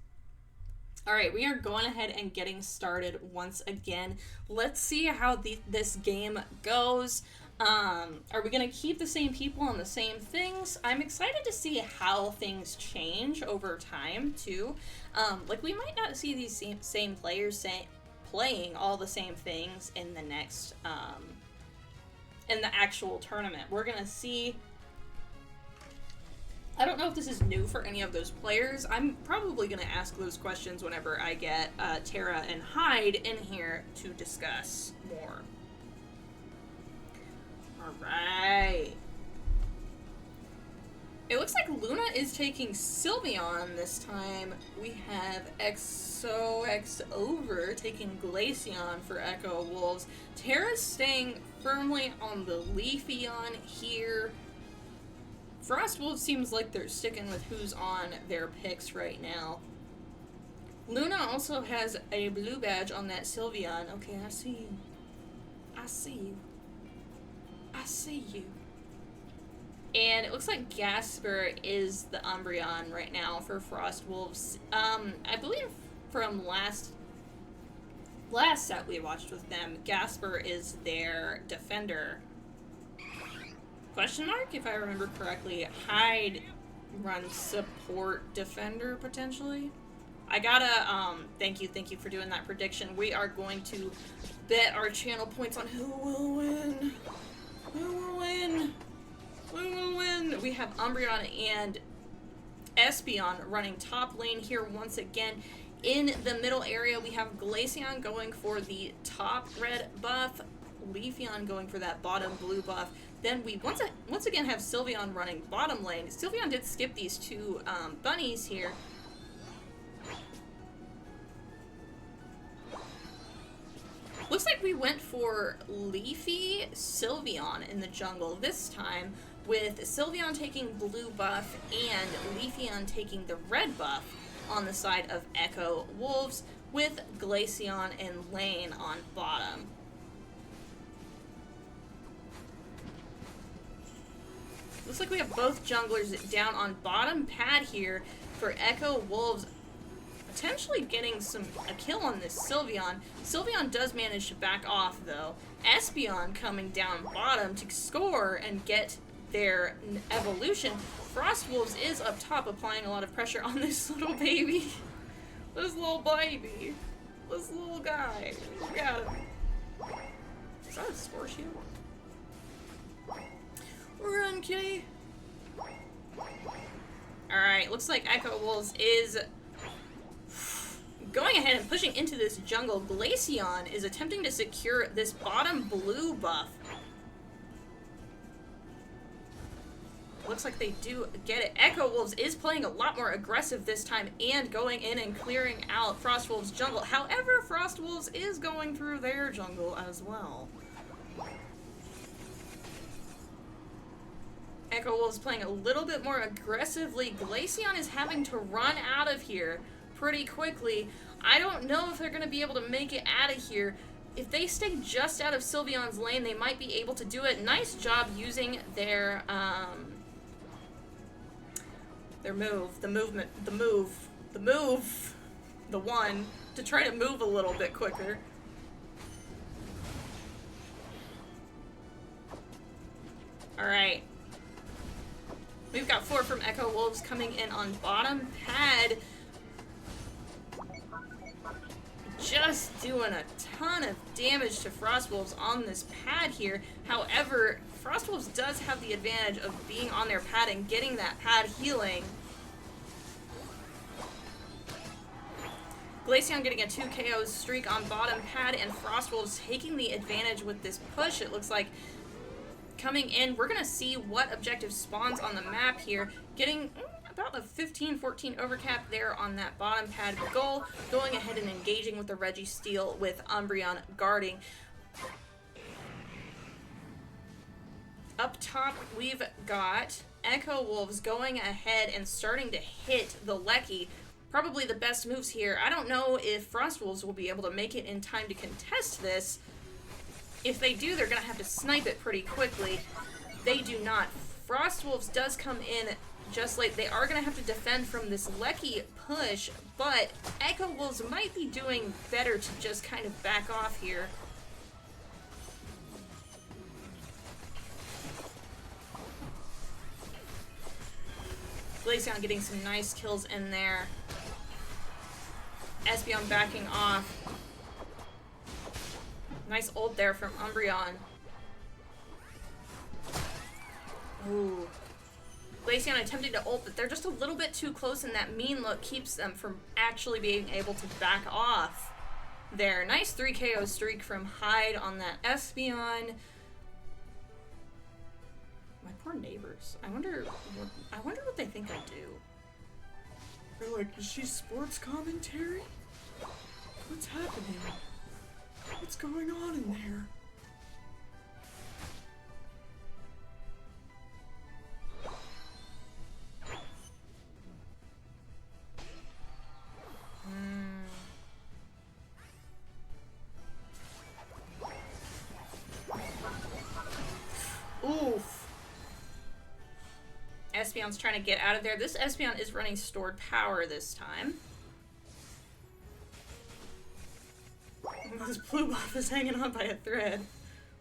Alright, we are going ahead and getting started once again. Let's see how this game goes. Are we going to keep the same people on the same things? I'm excited to see how things change over time, too. Like, we might not see these same players playing all the same things in the next, in the actual tournament. We're gonna see... I don't know if this is new for any of those players. I'm probably going to ask those questions whenever I get Tara and Hyde in here to discuss more. Alright. It looks like Luna is taking Sylveon this time. We have XOXover taking Glaceon for Echo Wolves. Tara's staying firmly on the Leafeon here. Frostwolf seems like they're sticking with who's on their picks right now. Luna also has a blue badge on that Sylveon. Okay, I see you. I see you. I see you. And it looks like Gasper is the Umbreon right now for Frostwolves. I believe from last set we watched with them, Gasper is their defender. Question mark, if I remember correctly. Hyde runs support defender, potentially. I gotta, thank you for doing that prediction. We are going to bet our channel points on who will win. Who will win? Who will win? We have Umbreon and Espeon running top lane here once again. In the middle area, we have Glaceon going for the top red buff, Leafeon going for that bottom blue buff. Then we once again have Sylveon running bottom lane. Sylveon did skip these two bunnies here. Looks like we went for Leafy Sylveon in the jungle this time, with Sylveon taking blue buff and Leafeon taking the red buff on the side of Echo Wolves, with Glaceon and Lane on bottom. Looks like we have both junglers down on bottom pad here for Echo Wolves, potentially getting a kill on this Sylveon. Sylveon does manage to back off, though. Espeon coming down bottom to score and get their evolution. Frostwolves is up top, applying a lot of pressure on this little baby. This little baby. This little guy. Look at him. Is that a score shield? Run, kitty! Alright, looks like Echo Wolves is going ahead and pushing into this jungle. Glaceon is attempting to secure this bottom blue buff. Looks like they do get it. Echo Wolves is playing a lot more aggressive this time and going in and clearing out Frostwolves' jungle. However, Frostwolves is going through their jungle as well. Echo Wolves playing a little bit more aggressively. Glaceon is having to run out of here pretty quickly. I don't know if they're going to be able to make it out of here. If they stay just out of Sylveon's lane, they might be able to do it. Nice job using their move, the one, to try to move a little bit quicker. Alright. We've got 4 from Echo Wolves coming in on bottom pad. Just doing a ton of damage to Frostwolves on this pad here. However, Frostwolves does have the advantage of being on their pad and getting that pad healing. Glaceon getting a 2 KO streak on bottom pad, and Frostwolves taking the advantage with this push. It looks like coming in, we're going to see what objective spawns on the map here. Getting about a 15-14 overcap there on that bottom pad goal. Going ahead and engaging with the Registeel with Umbreon guarding. Up top, we've got Echo Wolves going ahead and starting to hit the Lecky. Probably the best moves here. I don't know if Frostwolves will be able to make it in time to contest this. If they do, they're going to have to snipe it pretty quickly. They do not. Frostwolves does come in just late. They are going to have to defend from this Lecky push, but Echo Wolves might be doing better to just kind of back off here. Glaceon getting some nice kills in there. Espeon backing off. Nice ult there from Umbreon. Ooh. Glaceon attempting to ult, but they're just a little bit too close, and that mean look keeps them from actually being able to back off there. Nice 3 KO streak from Hyde on that Espeon. My poor neighbors. I wonder what they think I do. They're like, is she sports commentary? What's happening? What's going on in there? Oof. Espeon's trying to get out of there. This Espeon is running stored power this time. This blue buff is hanging on by a thread.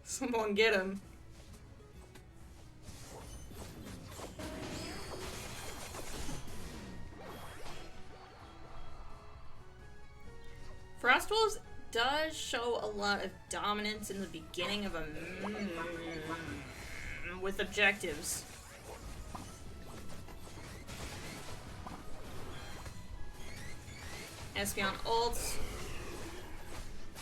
Someone get him. Frostwolves does show a lot of dominance in the beginning of a with objectives. Espeon ults.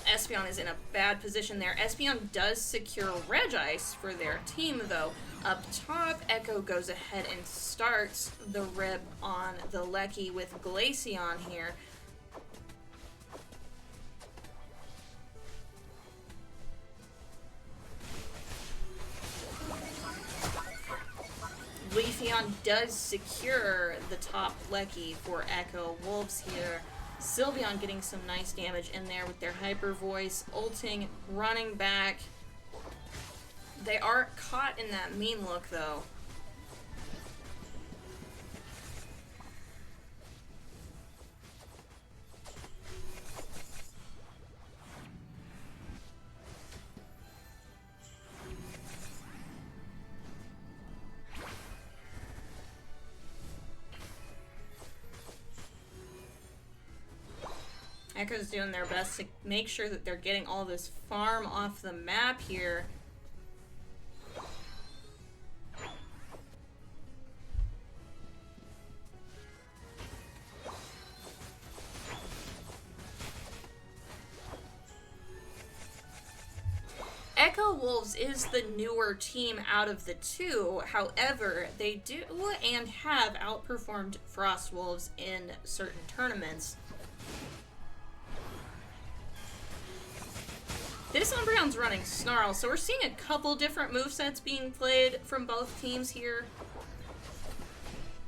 Espeon is in a bad position there. Espeon does secure Regice for their team, though. Up top, Echo goes ahead and starts the rip on the Lecky with Glaceon here. Leafeon does secure the top Lecky for Echo. Wolves here. Sylveon getting some nice damage in there with their Hyper Voice, ulting, running back. They are caught in that mean look, though. Echo's doing their best to make sure that they're getting all this farm off the map here. Echo Wolves is the newer team out of the two. However, they do and have outperformed Frost Wolves in certain tournaments. This Umbreon's running Snarl, so we're seeing a couple different movesets being played from both teams here.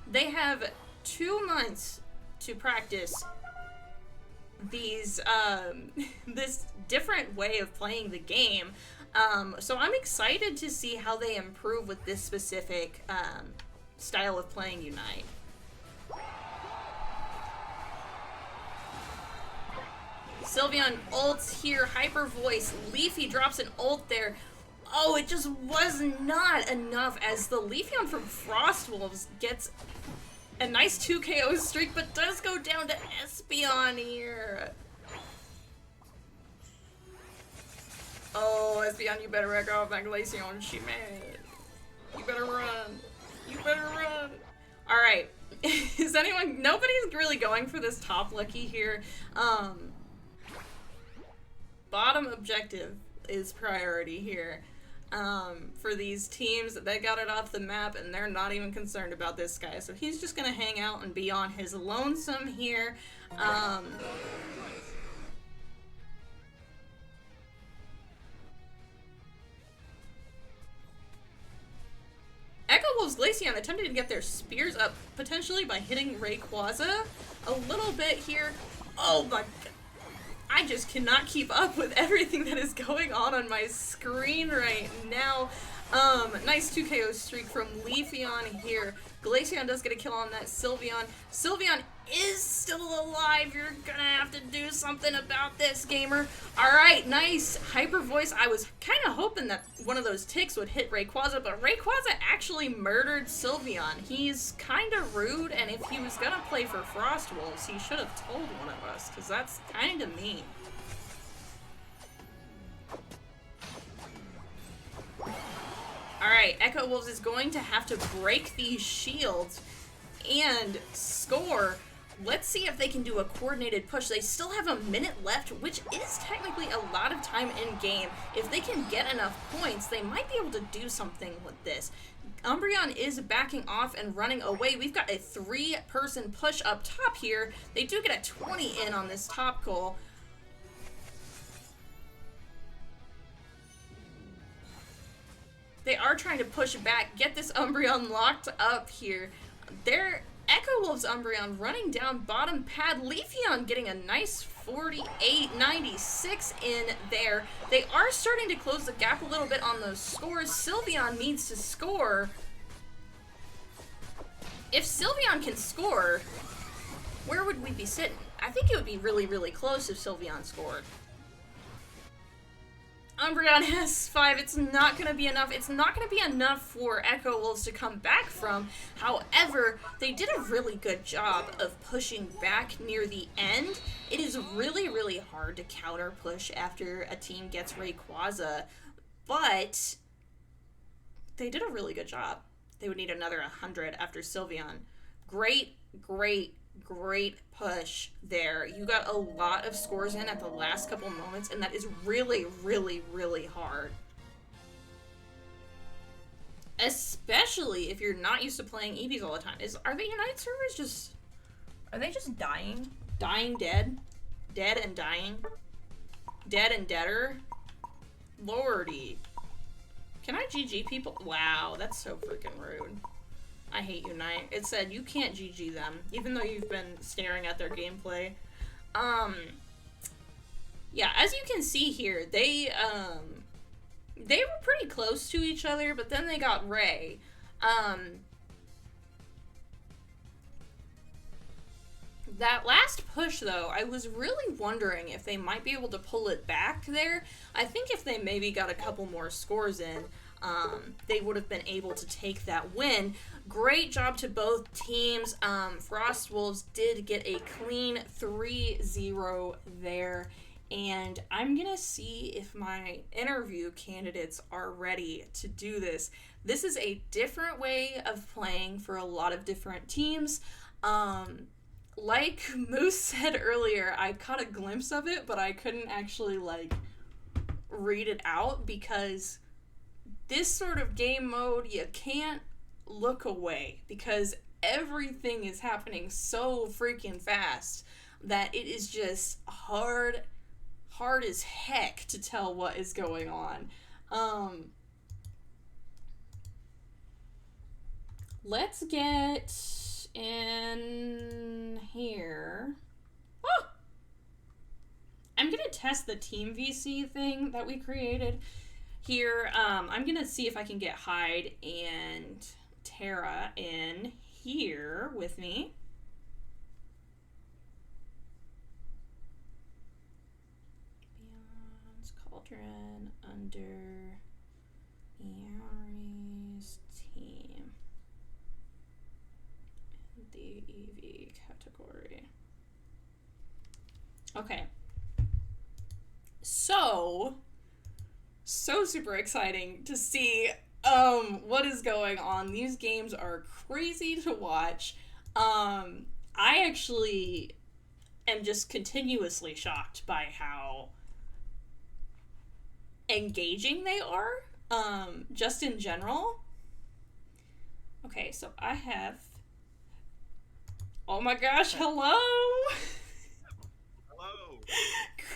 They have 2 months to practice these, this different way of playing the game. So I'm excited to see how they improve with this specific style of playing Unite. Sylveon ults here, Hyper Voice, Leafy drops an ult there. Oh, it just was not enough as the Leafeon from Frost Wolves gets a nice 2 KO streak, but does go down to Espeon here. Oh, Espeon, you better wreck off that Glaceon. She mad. You better run. You better run. Alright. Is anyone... Nobody's really going for this top Lucky here. Bottom objective is priority here. For these teams, they got it off the map and they're not even concerned about this guy. So he's just gonna hang out and be on his lonesome here. Echo Wolves Glaceon attempted to get their spears up, potentially by hitting Rayquaza a little bit here. Oh my god. I just cannot keep up with everything that is going on my screen right now. Nice 2 KO streak from Leafeon here. Glaceon does get a kill on that Sylveon. Sylveon is still alive. You're gonna have to do something about this, gamer. Alright, nice Hyper Voice. I was kind of hoping that one of those ticks would hit Rayquaza, but Rayquaza actually murdered Sylveon. He's kind of rude, and if he was gonna play for Frost Wolves, he should have told one of us, because that's kind of mean. Alright, Echo Wolves is going to have to break these shields and score. Let's see if they can do a coordinated push. They still have a minute left, which is technically a lot of time in game. If they can get enough points, they might be able to do something with this. Umbreon is backing off and running away. We've got a 3-person push up top here. They do get a 20 in on this top goal. They are trying to push back, get this Umbreon locked up here. Their Echo Wolves Umbreon running down bottom pad. Leafeon getting a nice 48-96 in there. They are starting to close the gap a little bit on those scores. Sylveon needs to score. If Sylveon can score, where would we be sitting? I think it would be really, really close if Sylveon scored. Umbreon has 5. It's not going to be enough. It's not going to be enough for Echo Wolves to come back from. However, they did a really good job of pushing back near the end. It is really, really hard to counter push after a team gets Rayquaza, but they did a really good job. They would need another 100 after Sylveon. Great, great, great push there. You got a lot of scores in at the last couple moments, and that is really, really, really hard. Especially if you're not used to playing Eevees all the time. Are the United servers just... are they just dying? Dying dead? Dead and dying? Dead and deader? Lordy. Can I GG people? Wow, that's so freaking rude. I hate Unite. It said you can't GG them, even though you've been staring at their gameplay. Yeah, as you can see here, they were pretty close to each other, but then they got Ray. That last push, though, I was really wondering if they might be able to pull it back there. I think if they maybe got a couple more scores in, they would have been able to take that win. Great job to both teams. Frost Wolves did get a clean 3-0 there. And I'm going to see if my interview candidates are ready to do this. This is a different way of playing for a lot of different teams. Like Moose said earlier, I caught a glimpse of it, but I couldn't actually, read it out because this sort of game mode, you can't look away because everything is happening so freaking fast that it is just hard as heck to tell what is going on. Let's get in here. Oh! I'm gonna test the Team VC thing that we created here. I'm gonna see if I can get Hyde and Tara in here with me. Beyond's Cauldron under Yari's team. The Eevee category. Okay. So super exciting to see what is going on. These games are crazy to watch. I actually am just continuously shocked by how engaging they are, just in general. Okay, so I have... oh my gosh, hello! Hello!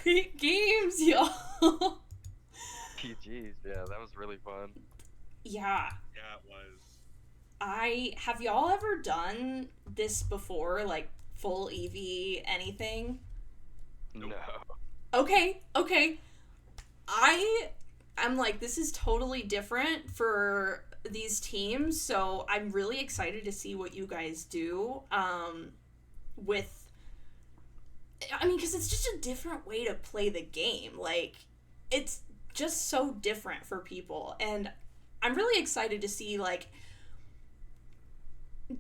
Great games, y'all! PGs, yeah, that was really fun. Yeah. Yeah, it was. Have y'all ever done this before, like full Eevee anything? No. Okay. I'm like, this is totally different for these teams, so I'm really excited to see what you guys do because it's just a different way to play the game. Like, it's just so different for people, and I'm really excited to see, like,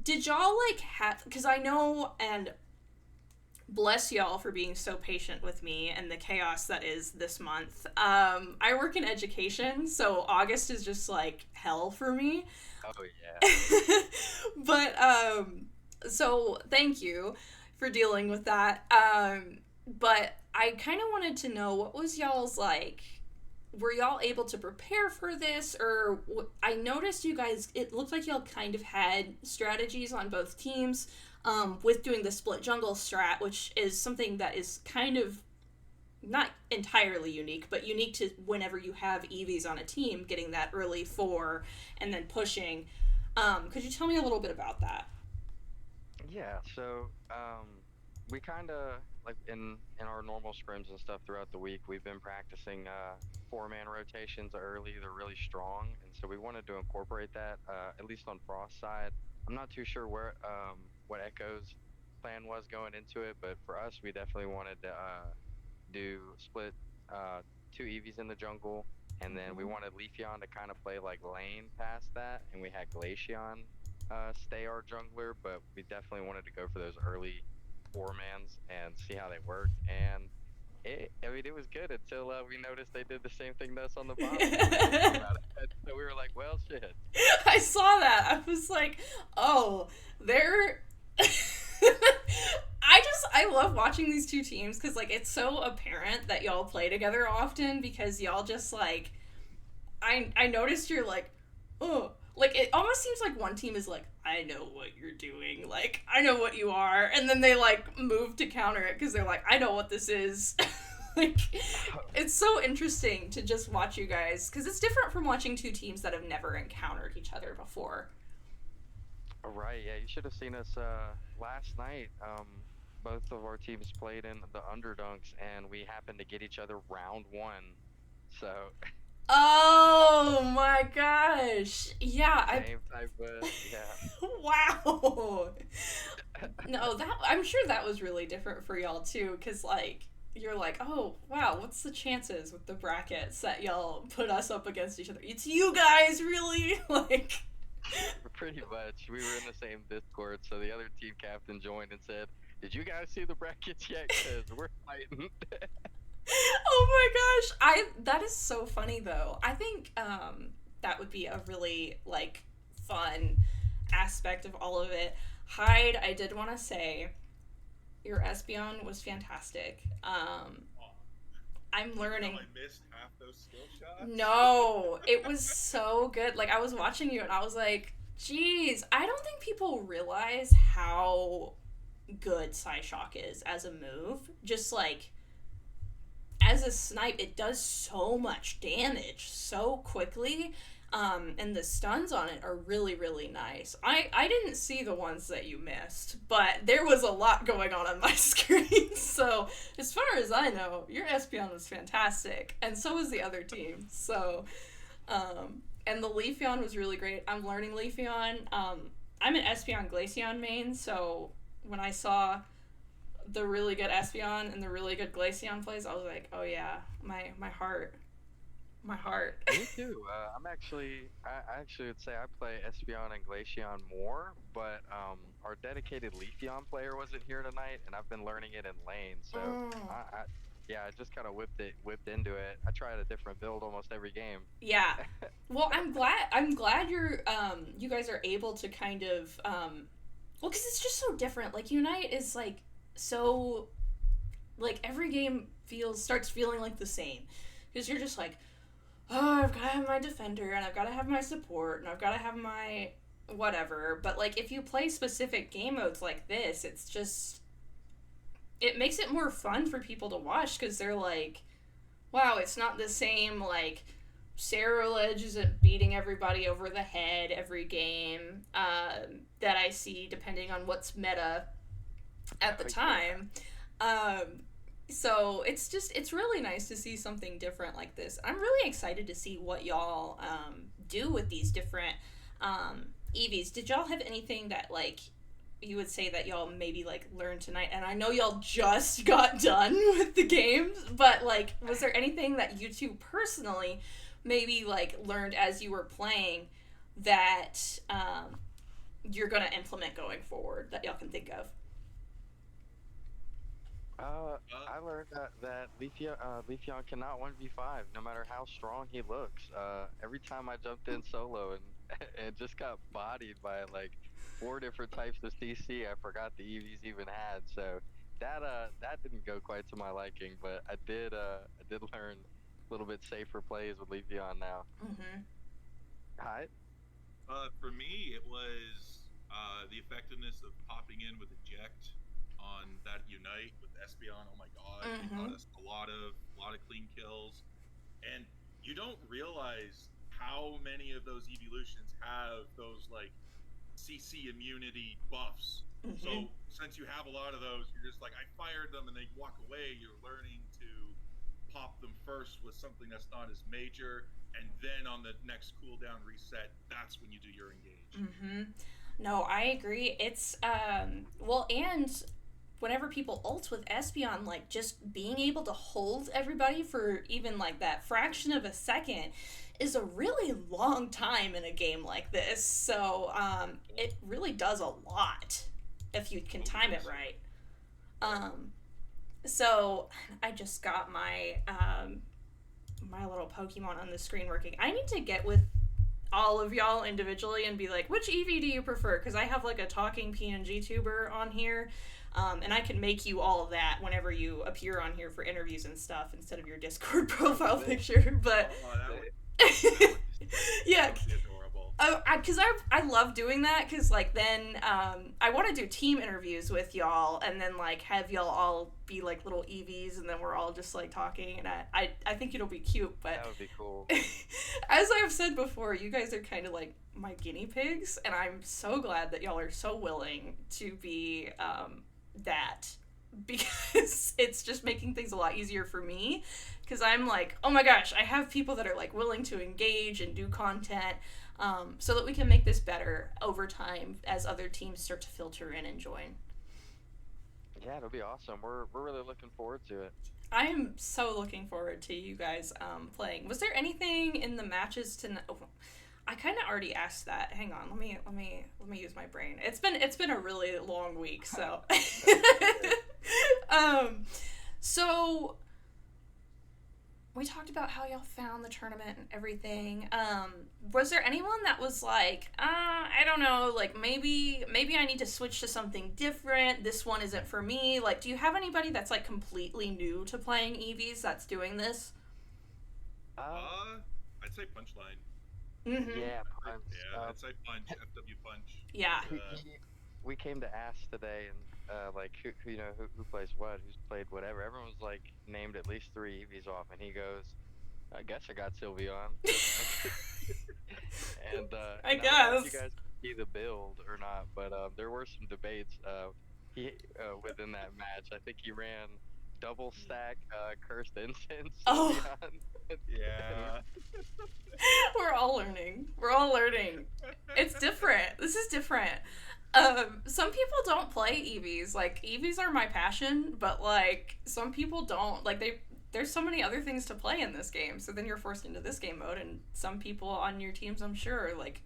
did y'all, like, have, because I know, and bless y'all for being so patient with me and the chaos that is this month. I work in education, so August is just like hell for me. Oh yeah. But so thank you for dealing with that. But I kind of wanted to know, what was y'all's like, were y'all able to prepare for this, or I noticed you guys, it looked like y'all kind of had strategies on both teams with doing the split jungle strat, which is something that is kind of not entirely unique, but unique to whenever you have Eevees on a team, getting that early 4 and then pushing. Could you tell me a little bit about that? Yeah, so we kind of like in our normal scrims and stuff throughout the week, we've been practicing 4-man rotations early. They're really strong, and so we wanted to incorporate that at least on Frost's side. I'm not too sure where what Echo's plan was going into it, but for us, we definitely wanted to do split uh, 2 Eevees in the jungle, and then we wanted Leafeon to kind of play like lane past that, and we had Glaceon stay our jungler, but we definitely wanted to go for those early 4-mans and see how they worked. And I mean, it was good until we noticed they did the same thing to us on the bottom. So we were like, well, shit. I saw that. I was like, oh, they're. I love watching these two teams because, like, it's so apparent that y'all play together often because y'all just, like, I noticed you're like, oh, like, it almost seems like one team is like, I know what you're doing, like, I know what you are, and then they, like, move to counter it because they're like, I know what this is. Like, it's so interesting to just watch you guys, because it's different from watching two teams that have never encountered each other before. Right, yeah, you should have seen us last night. Both of our teams played in the Underdunks, and we happened to get each other round 1. So. Oh my gosh! Yeah, Same type of, yeah. Wow. No, that I'm sure that was really different for y'all too, because like you're like, oh wow, what's the chances with the brackets that y'all put us up against each other? It's you guys, really? Like. Pretty much. We were in the same Discord, so the other team captain joined and said, "Did you guys see the brackets yet? Because we're fighting." Oh my gosh, that is so funny though. I think that would be a really like fun aspect of all of it. Hyde, I did want to say your Espeon was fantastic. I'm learning. I missed half those skill shots. No, it was so good. Like, I was watching you and I was like, geez, I don't think people realize how good Psyshock is as a move. Just like, as a snipe, it does so much damage so quickly. And the stuns on it are really, really nice. I didn't see the ones that you missed, but there was a lot going on my screen. So, as far as I know, your Espeon was fantastic, and so was the other team. So, and the Leafeon was really great. I'm learning Leafeon. I'm an Espeon Glaceon main, so when I saw the really good Espeon and the really good Glaceon plays, I was like, oh yeah, my heart. My heart. Me too. I actually would say I play Espeon and Glaceon more, but our dedicated Leafeon player wasn't here tonight, and I've been learning it in lane. So I just kind of whipped into it. I tried a different build almost every game. Yeah. Well, I'm glad you're you guys are able to kind of well, because it's just so different. Like Unite is like so, like every game starts feeling like the same, because you're just like, oh, I've got to have my defender, and I've got to have my support, and I've got to have my whatever. But, like, if you play specific game modes like this, it's just, it makes it more fun for people to watch, because they're like, wow, it's not the same, like, Cerulege isn't beating everybody over the head every game that I see, depending on what's meta at the time. So it's really nice to see something different like this. I'm really excited to see what y'all do with these different Eevees. Did y'all have anything that like you would say that y'all maybe like learned tonight? And I know y'all just got done with the games, but like was there anything that you two personally maybe like learned as you were playing that you're gonna implement going forward that y'all can think of? I learned that Leafeon cannot 1v5 no matter how strong he looks. Every time I jumped in solo and and just got bodied by like four different types of CC I forgot the EVs even had. So that didn't go quite to my liking, but I did learn a little bit safer plays with Leafeon now. Mm-hmm. Hi. For me, it was the effectiveness of popping in with eject on that unite with Espeon. Oh my god, he got Mm-hmm. us a lot of clean kills, and you don't realize how many of those evolutions have those like CC immunity buffs. Mm-hmm. So since you have a lot of those, you're just like, I fired them and they walk away. You're learning to pop them first with something that's not as major, and then on the next cooldown reset, that's when you do your engage. Mm-hmm. No, I agree. It's well, and whenever people ult with Espeon, like just being able to hold everybody for even like that fraction of a second is a really long time in a game like this. So it really does a lot if you can time it right. Um, so I just got my little Pokemon on the screen working. I need to get with all of y'all individually and be like, which Eevee do you prefer? Because I have like a talking PNG tuber on here, and I can make you all of that whenever you appear on here for interviews and stuff instead of your Discord profile picture. But Oh, that would yeah, that would be adorable. oh, because I love doing that because like then I want to do team interviews with y'all and then like have y'all all be like little EVs and then we're all just like talking and I think it'll be cute. But That would be cool. as I've said before, you guys are kind of like my guinea pigs, and I'm so glad that y'all are so willing to be that because it's just making things a lot easier for me. Because I'm like, oh my gosh, I have people that are like willing to engage and do content, so that we can make this better over time as other teams start to filter in and join. Yeah, it'll be awesome. We're really looking forward to it. I am so looking forward to you guys playing. Was there anything in the matches tonight? Oh, I kind of already asked that. Hang on, let me use my brain. It's been a really long week, so um, so we talked about how y'all found the tournament and everything. Was there anyone that was like, I don't know, like maybe I need to switch to something different. This one isn't for me. Like, do you have anybody that's like completely new to playing EVs that's doing this? I'd say Punchline. Mm-hmm. Yeah, Punch. Yeah, I'd say Punch. FW Punch. Yeah. We came to ask today, and like who you know who plays what, who's played whatever. Everyone was like named at least three EVs off, and he goes, "I guess I got Sylveon." And I and I don't know if guess. you guys see the build or not, but there were some debates. He within that match, I think he ran double stack cursed incense Oh. Sylveon. Yeah. We're all learning. We're all learning. It's different. This is different. Some people don't play EVs. Like, EVs are my passion, but like some people don't. Like there's so many other things to play in this game. So then you're forced into this game mode, and some people on your teams, I'm sure, are like,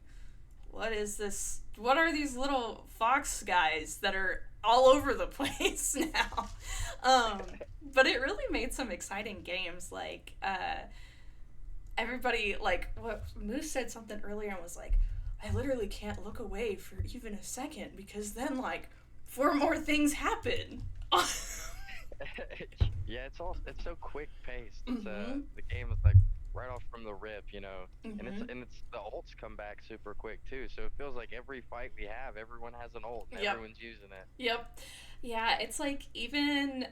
what is this? What are these little fox guys that are all over the place now? But it really made some exciting games. Like, everybody, like, what Moose said something earlier and was like, I literally can't look away for even a second because then, like, four more things happen. Yeah, it's so quick paced. It's Mhm. the game is like right off from the rip, you know. And Mhm. it's the ults come back super quick too. So it feels like every fight we have, everyone has an ult and Yep. everyone's using it. Yep. Yeah, it's like even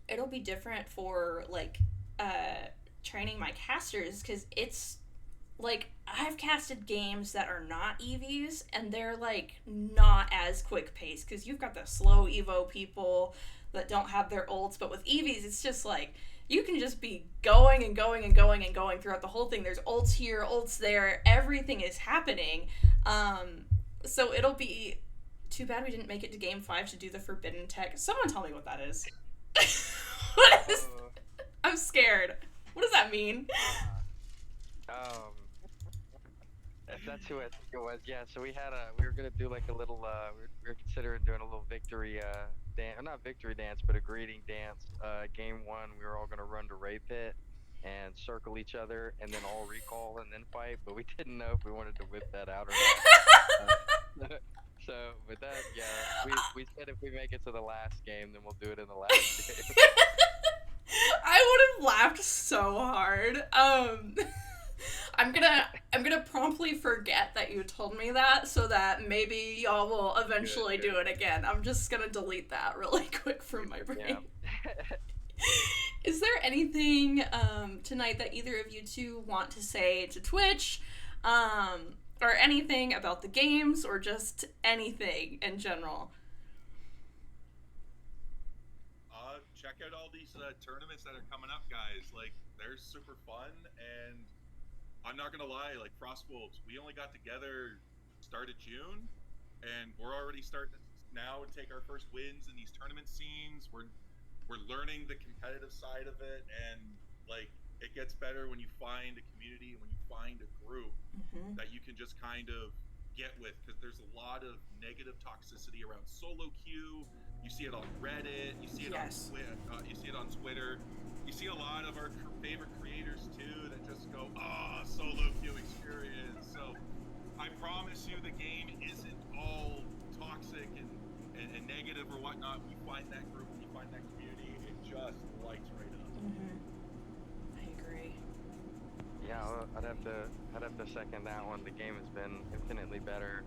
it'll be different for like training my casters because it's like I've casted games that are not EVs and they're like not as quick paced because you've got the slow Evo people that don't have their ults, but with EVs it's just like you can just be going and going and going and going throughout the whole thing. There's ults here, ults there, everything is happening. So it'll be too bad we didn't make it to game 5 to do the forbidden tech. Someone tell me what that is. What is I'm scared. What does that mean? Um, If that's who I think it was, yeah. So we were gonna do like a little we were considering doing a little victory dance, not victory dance, but a greeting dance. Game one, we were all gonna run to Ray Pit and circle each other, and then all recall and then fight. But we didn't know if we wanted to whip that out or not. So, but that, yeah, we said if we make it to the last game, then we'll do it in the last game. I would have laughed so hard. I'm gonna promptly forget that you told me that, so that maybe y'all will eventually Good. do it again. I'm just gonna delete that really quick from my brain. Yeah. Is there anything tonight that either of you two want to say to Twitch, or anything about the games, or just anything in general? Check out all these tournaments that are coming up, guys. Like, they're super fun, and I'm not gonna lie, like Frostwolves, we only got together start of June, and we're already starting now to take our first wins in these tournament scenes. We're learning the competitive side of it, and like it gets better when you find a community, when you find a group that you can just kind of get with, because there's a lot of negative toxicity around solo queue. You see it on Reddit, you see it on you see it on Twitter. You see a lot of our favorite creators too that just go, solo queue experience. So I promise you the game isn't all toxic and negative or whatnot. When you find that group, when you find that community, it just lights right up. I agree. Yeah, I'd have to second that one. The game has been infinitely better,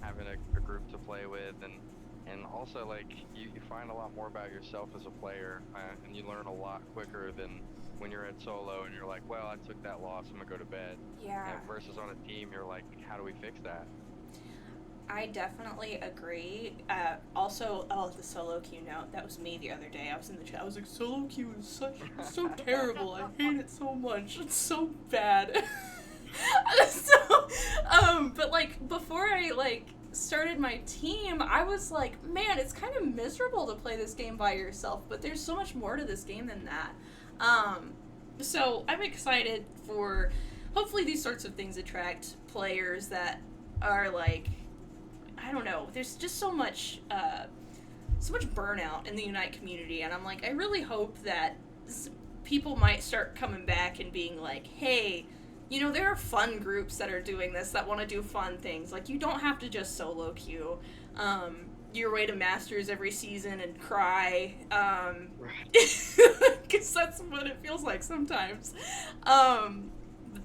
having a group to play with, and also like you find a lot more about yourself as a player, and you learn a lot quicker than when you're at solo and you're like, well, I took that loss, I'm gonna go to bed. Yeah. And versus on a team, you're like, how do we fix that? I definitely agree. Also, the solo queue note, that was me the other day. I was in the chat. I was like, solo queue is so terrible. I hate it so much. It's so bad. But like before I started my team, I was like, man, it's kind of miserable to play this game by yourself. But there's so much more to this game than that. So I'm excited for hopefully these sorts of things attract players that are like, I don't know, there's just so much burnout in the Unite community, and I'm like, I really hope that people might start coming back and being like, hey, you know, there are fun groups that are doing this, that want to do fun things. Like, you don't have to just solo queue your way to Masters every season and cry, because that's what it feels like sometimes.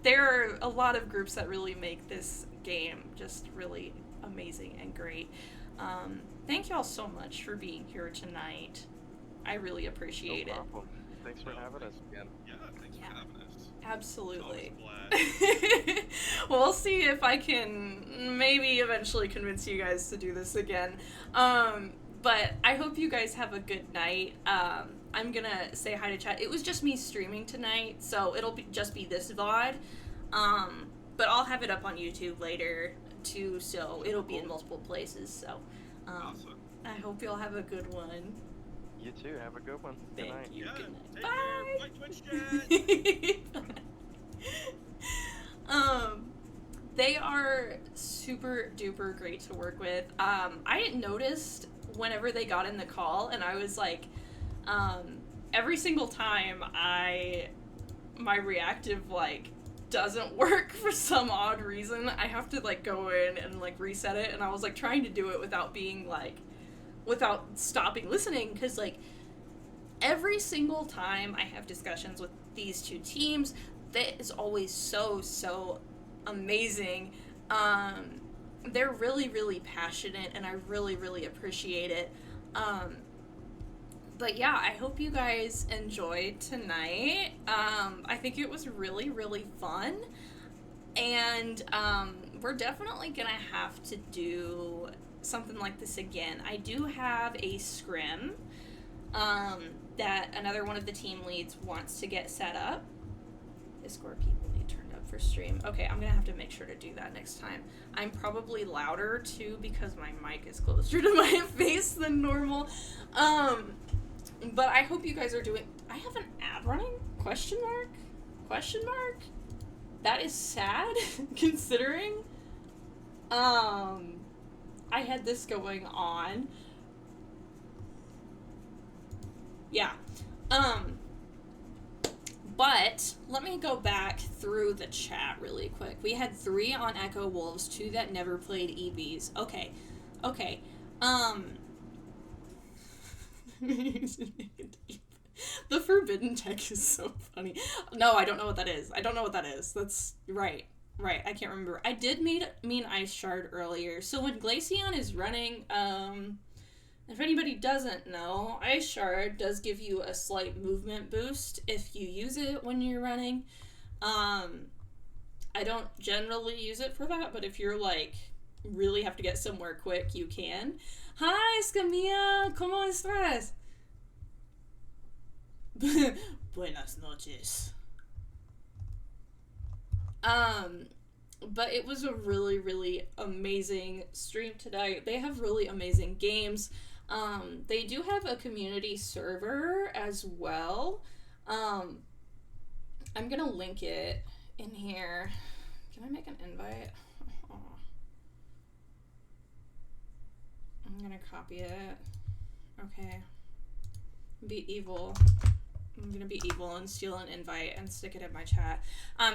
There are a lot of groups that really make this game just really amazing and great. Thank y'all so much for being here tonight. I really appreciate it. Thanks for having us again. Yeah, thanks for having us. Absolutely. Glad. Well, we'll see if I can maybe eventually convince you guys to do this again. But I hope you guys have a good night. I'm gonna say hi to chat. It was just me streaming tonight, so it'll just be this VOD. But I'll have it up on YouTube later too, so it'll be in multiple places. So Awesome. I hope you'll have a good one. You too. Have a good one. Good night. Thank you. Yeah, Good night. take Bye. care. Bye, Twitch chat. They are super duper great to work with. I noticed whenever they got in the call, and I was like, every single time my reactive doesn't work for some odd reason. I have to go in and reset it, and I was trying to do it without being without stopping listening, because every single time I have discussions with these two teams, that is always so amazing. They're really, really passionate, and I really, really appreciate it. But yeah, I hope you guys enjoyed tonight. I think it was really, really fun. And we're definitely gonna have to do something like this again. I do have a scrim that another one of the team leads wants to get set up. Discord people need turned up for stream. Okay, I'm gonna have to make sure to do that next time. I'm probably louder too because my mic is closer to my face than normal. But I hope you guys are doing. I have an ad running? Question mark? that is sad, considering, I had this going on. Yeah. But let me go back through the chat really quick. We had 3 on Echo Wolves, 2 that never played Eevees. Okay. The forbidden tech is so funny. No, I don't know what that is. That's right. I can't remember. I did mean Ice Shard earlier. So when Glaceon is running, if anybody doesn't know, Ice Shard does give you a slight movement boost if you use it when you're running. I don't generally use it for that, but if you're like really have to get somewhere quick, you can. Hi, Scamilla, ¿cómo estás? Buenas noches. But it was a really, really amazing stream today. They have really amazing games. They do have a community server as well. I'm gonna link it in here. Can I make an invite? Oh. I'm gonna copy it. Okay. Be evil. I'm gonna be evil and steal an invite and stick it in my chat.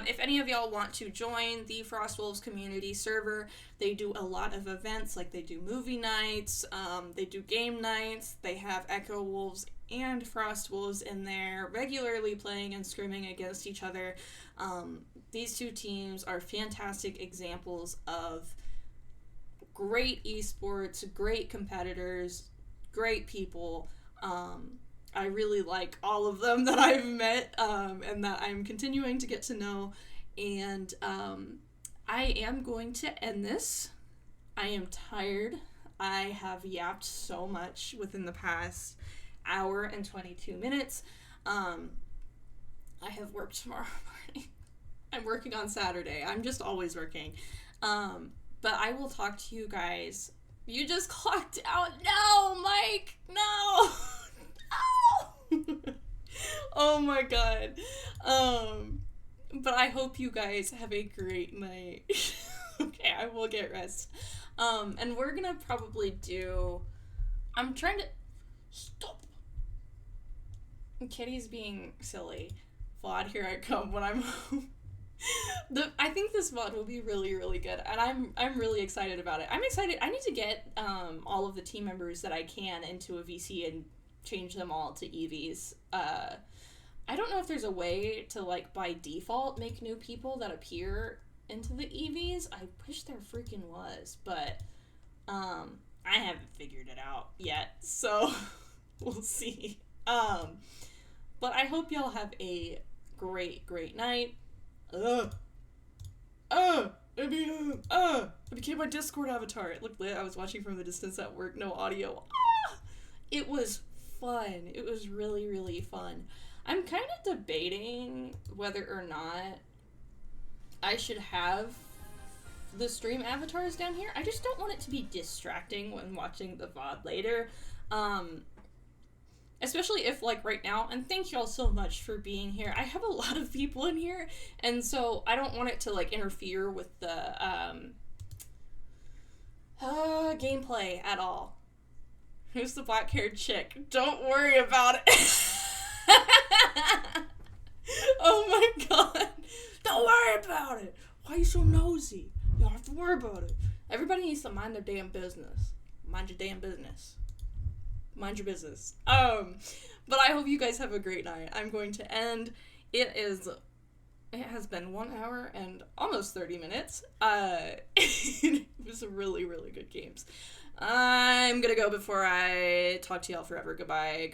If any of y'all want to join the Frostwolves community server, they do a lot of events, like they do movie nights, they do game nights, they have Echo Wolves and Frostwolves in there, regularly playing and scrimming against each other. These 2 teams are fantastic examples of great esports, great competitors, great people. I really like all of them that I've met, and that I'm continuing to get to know, and I am going to end this. I am tired. I have yapped so much within the past hour and 22 minutes. I have worked tomorrow morning. I'm working on Saturday. I'm just always working. But I will talk to you guys. You just clocked out. No, Mike, no. Oh my god. But I hope you guys have a great night. Okay, I will get rest. And we're gonna probably do... I'm trying to... Stop! Kitty's being silly. VOD, here I come when I'm home. I think this VOD will be really, really good, and I'm really excited about it. I'm excited. I need to get all of the team members that I can into a VC and change them all to Eevees. I don't know if there's a way to, like, by default make new people that appear into the Eevees. I wish there freaking was, but I haven't figured it out yet, so we'll see. But I hope y'all have a great night. I became my Discord avatar. It looked lit. I was watching from the distance at work, no audio. It was fun. It was really, really fun. I'm kind of debating whether or not I should have the stream avatars down here. I just don't want it to be distracting when watching the VOD later. Especially if, like, right now, and thank y'all so much for being here. I have a lot of people in here, and so I don't want it to, like, interfere with the, gameplay at all. Who's the black-haired chick? Don't worry about it. Oh my god. Don't worry about it. Why are you so nosy? You don't have to worry about it. Everybody needs to mind their damn business. Mind your damn business. Mind your business. But I hope you guys have a great night. I'm going to end. It has been 1 hour and almost 30 minutes. It was really, really good games. I'm gonna go before I talk to y'all forever. Goodbye.